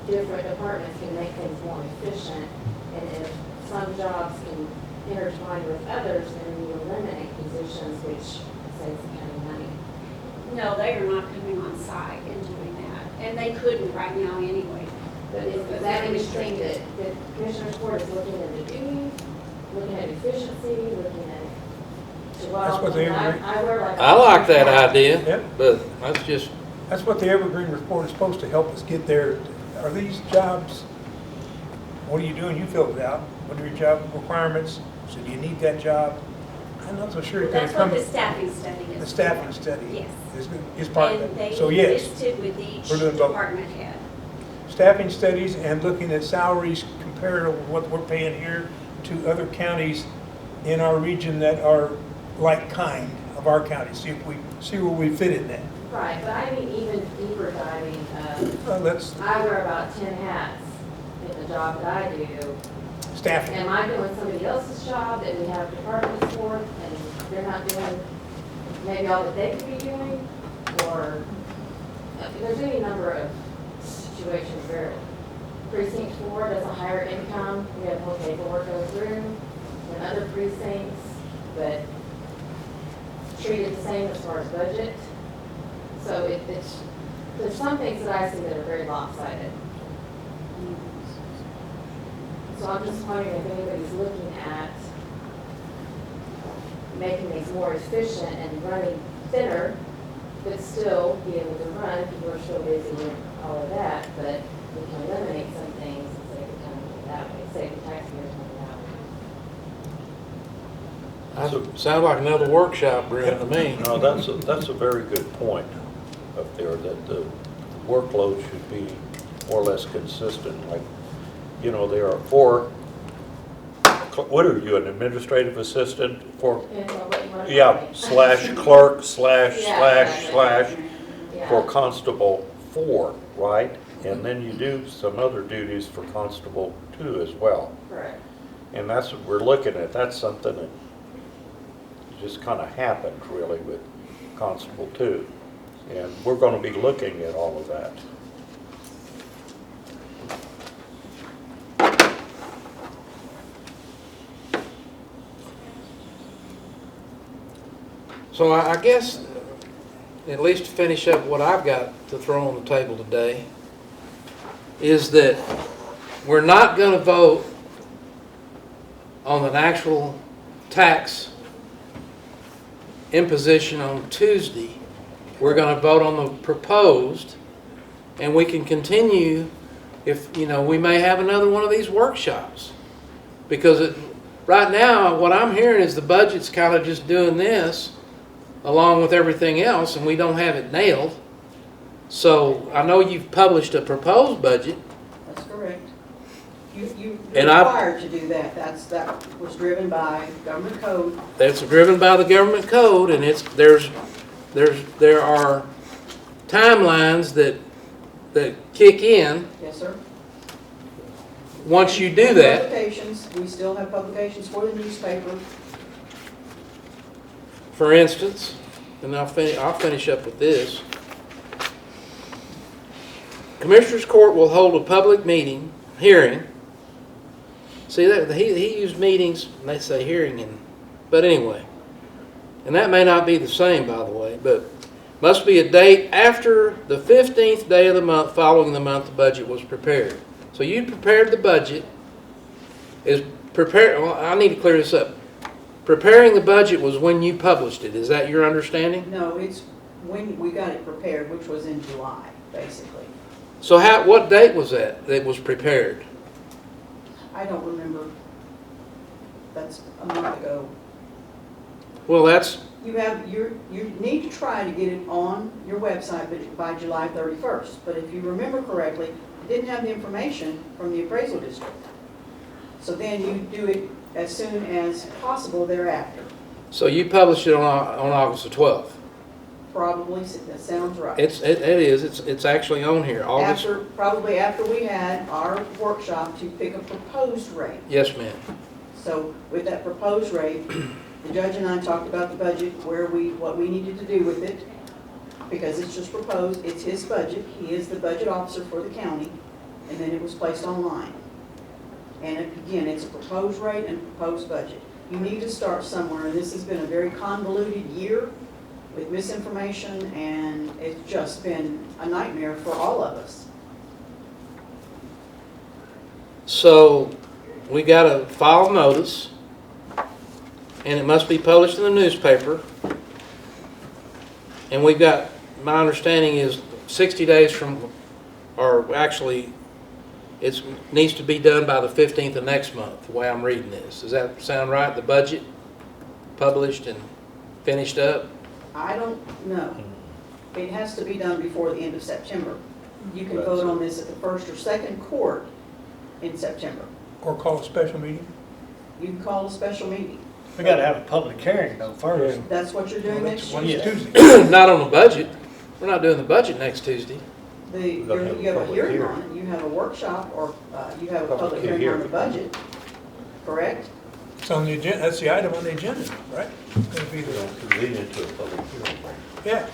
different departments can make things more efficient, and if some jobs can intertwine with others, then you eliminate positions, which saves the county money. No, they are not coming on site and doing that, and they couldn't right now anyway. But is that anything that the Commissioner's Court is looking into doing, looking at efficiency, looking at, well, That's what they I wear like. I like that idea, Yep. but that's just, That's what the Evergreen report is supposed to help us get there. Are these jobs, what are you doing? You filled it out. What are your job requirements? So do you need that job? I'm not so sure. It's gonna That's what come- the staffing study is. The staffing study Yes. is part of And it. they So yes, listed with each We're doing both. department head. staffing studies and looking at salaries compared to what we're paying here to other counties in our region that are like kind of our county. See where we fit in that. Right, but I mean, even deeper diving, Let's I wear about 10 hats in the job that I do. staffing. Am I doing somebody else's job that we have departments for, and they're not doing maybe all that they could be doing? Or, there's any number of situations where precinct 4 does a higher income, we have more paperwork go through than other precincts, but treated the same as far as budget. So there's some things that I see that are very lopsided. So I'm just wondering if anybody's looking at making these more efficient and running thinner, but still be able to run. People are still busy and all of that, but we can eliminate some things and save the county that way, save the taxpayers money that way. that sounds like another workshop, Brent, to me. No, that's a very good point up there, that the workload should be more or less consistent. Like, you know, there are 4, what are you, an administrative assistant for? Depends on what you want to Yeah, call me. slash clerk, slash, Yeah, slash, exactly. slash, Yeah. for constable 4, right? And then you do some other duties for constable 2 as well. Correct. And that's what we're looking at. That's something that just kind of happened really with constable 2. And we're going to be looking at all of that. So I guess, at least to finish up what I've got to throw on the table today, is that we're not going to vote on an actual tax imposition on Tuesday. We're going to vote on the proposed, and we can continue if, you know, we may have another one of these workshops. Because right now, what I'm hearing is the budget's kind of just doing this along with everything else, and we don't have it nailed. So I know you've published a proposed budget. That's correct. You're And I- required to do that. That was driven by government code. That's driven by the government code, and there are timelines that kick in Yes, sir. once you do And that. Publications, we still have publications for the newspaper. For instance, and I'll finish up with this. Commissioners Court will hold a public hearing. See, that he used meetings, and they say hearing, but anyway. And that may not be the same, by the way, but must be a date after the 15th day of the month following the month the budget was prepared. So you prepared the budget. Well, I need to clear this up. Preparing the budget was when you published it. Is that your understanding? No, it's when we got it prepared, which was in July, basically. So what date was that was prepared? I don't remember. That's a month ago. Well, that's, You need to try to get it on your website by July 31st. But if you remember correctly, you didn't have the information from the appraisal district. So then you do it as soon as possible thereafter. so you published it on August the 12th. Probably, that sounds right. It is. It's actually on here. August. Probably after we had our workshop to pick a proposed rate. Yes, ma'am. So with that proposed rate, the judge and I talked about the budget, what we needed to do with it, because it's just proposed, it's his budget, he is the budget officer for the county, and then it was placed online. And again, it's a proposed rate and proposed budget. You need to start somewhere, and this has been a very convoluted year with misinformation, and it's just been a nightmare for all of us. So we got to file a notice, and it must be published in the newspaper. And we've got, my understanding is 60 days from, or actually, it needs to be done by the 15th of next month, the way I'm reading this. Does that sound right? The budget published and finished up? I don't know. It has to be done before the end of September. You can vote on this at the first or second court in September. Or call a special meeting? You can call a special meeting. We gotta have a public hearing though first. That's what you're doing next When's Tuesday. Tuesday? Not on the budget. We're not doing the budget next Tuesday. You have a hearing on it, you have a workshop, or you have a public hearing on the budget, correct? It's on the agenda, that's the item on the agenda, right? It'll be the- Convenient to a public hearing. Yeah.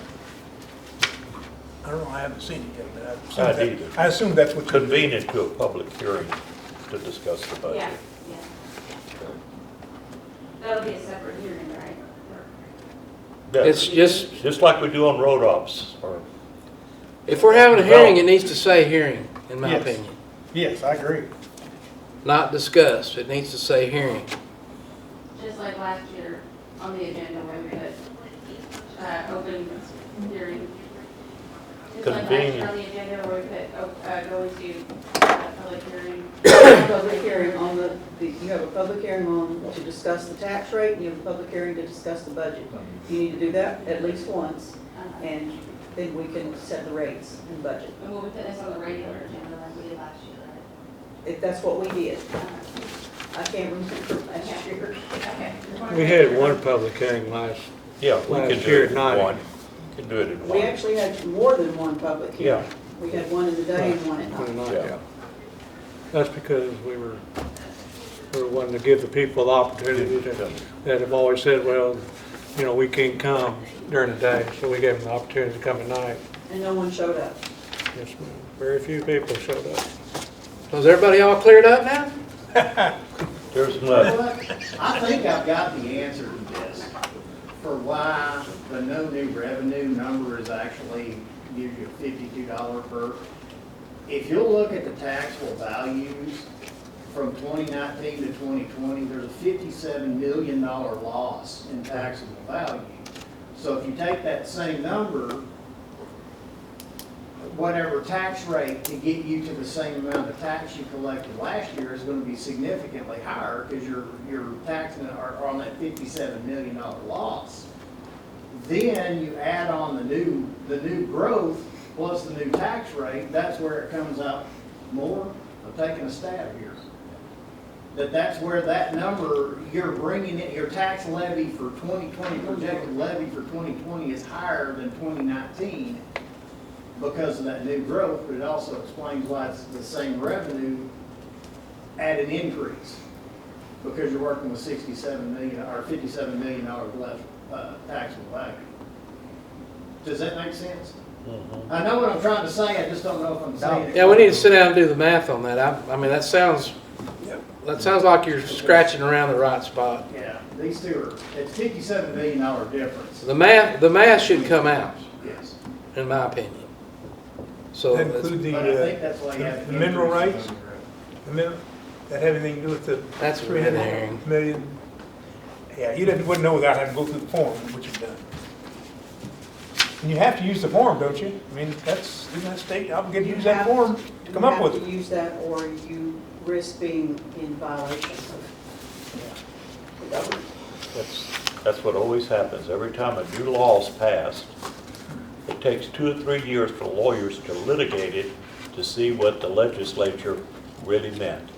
I don't know, I haven't seen it yet, but I did. I assume that's what. Convenient to a public hearing to discuss the budget. Yeah, yeah. That'll be a separate hearing, right? Yeah, It's just, like we do on road ops, or if we're having a hearing, it needs to say hearing, in my Yes. opinion. Yes, I agree. Not discussed. It needs to say hearing. Just like last year on the agenda where we put, open hearing. Just like last year on the agenda where we put, go into, public hearing. Public hearing on you have a public hearing to discuss the tax rate, and you have a public hearing to discuss the budget. You need to do that at least once, and then we can set the rates and budget. And we'll put this on the regular agenda like we did last year, right? If that's what we did. I can't remember last year. Okay. We had one public hearing last, yeah, we Last can do year it at night. in one. We can do it in We one. actually had more than one public hearing. We had one in the day and one at one night. night, Yeah. yeah. That's because we were wanting to give the people the opportunity that have always said, well, you know, we can't come during the day, so we gave them the opportunity to come at night. And no one showed up. Yes, ma'am. Very few people showed up. So is everybody all cleared up now? There's You know another. what? I think I've got the answer to this, for why the no new revenue number is actually gives you a $52 per. If you'll look at the taxable values from 2019 to 2020, there's a $57 million loss in taxable value. So if you take that same number, whatever tax rate to get you to the same amount of tax you collected last year is going to be significantly higher because your taxes are on that $57 million loss. Then you add on the new growth plus the new tax rate, that's where it comes out more. I'm taking a stab here. That's where that number, you're bringing it, your tax levy for 2020, projected levy for 2020 is higher than 2019 because of that new growth, but it also explains why it's the same revenue at an increase because you're working with $67 million or $57 million less taxable value. Does that make sense? I know what I'm trying to say, I just don't know if I'm saying it. Yeah, we need to sit down and do the math on that. I mean, that sounds like you're scratching around the right spot. Yeah, these two are, it's $57 million difference. The math should come out, Yes. in my opinion. So, That that's- include But I think that's why you have. the mineral increase in rights? revenue growth. The mineral, that have anything to do with the that's a red herring. 300 million? Yeah, you wouldn't know without having to go through the form, which you've done. And you have to use the form, don't you? I mean, isn't that state obligated to use that form to come up with You have it? to use that, or you risk being in violation of the government. That's what always happens. Every time a new law is passed, it takes 2 or 3 years for lawyers to litigate it to see what the legislature really meant.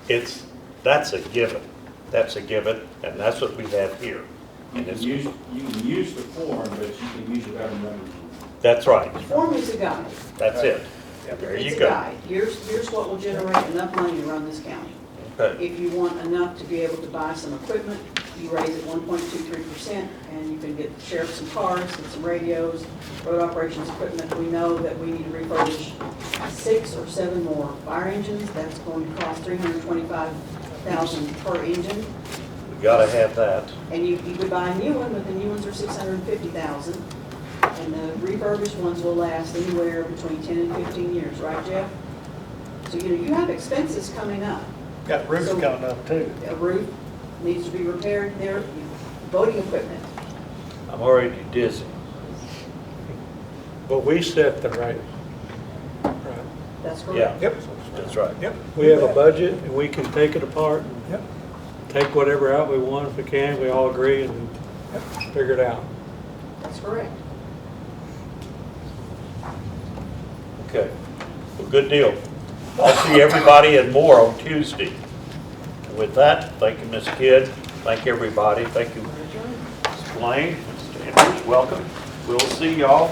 That's a given. That's a given, and that's what we have here. You And can it's, use the form, but you can use the government. that's right. The form is a guide. That's it. There you It's a go. guide. Here's what will generate enough money to run this county. Okay. If you want enough to be able to buy some equipment, you raise it 1.23%, and you can get the sheriff some cars and some radios, road operations equipment. We know that we need to refurbish 6 or 7 more fire engines. That's going to cost $325,000 per engine. We gotta have that. And you could buy a new one, but the new ones are $650,000. And the refurbished ones will last anywhere between 10 and 15 years, right, Jeff? So, you have expenses coming up. Got roofs So- going up too. A roof needs to be repaired there, voting equipment. I'm already dizzy. But we set the rate. Right. That's Yeah, correct. Yep, that's right. yep. We have a budget and we can take it apart and Yep. take whatever out we want if we can. We all agree and figure it out. That's correct. Okay. Well, good deal. I'll see everybody and more on Tuesday. With that, thank you, Ms. Kidd. Thank you, everybody. Thank you, Ms. Blaine, Mr. Andrews. Welcome. We'll see y'all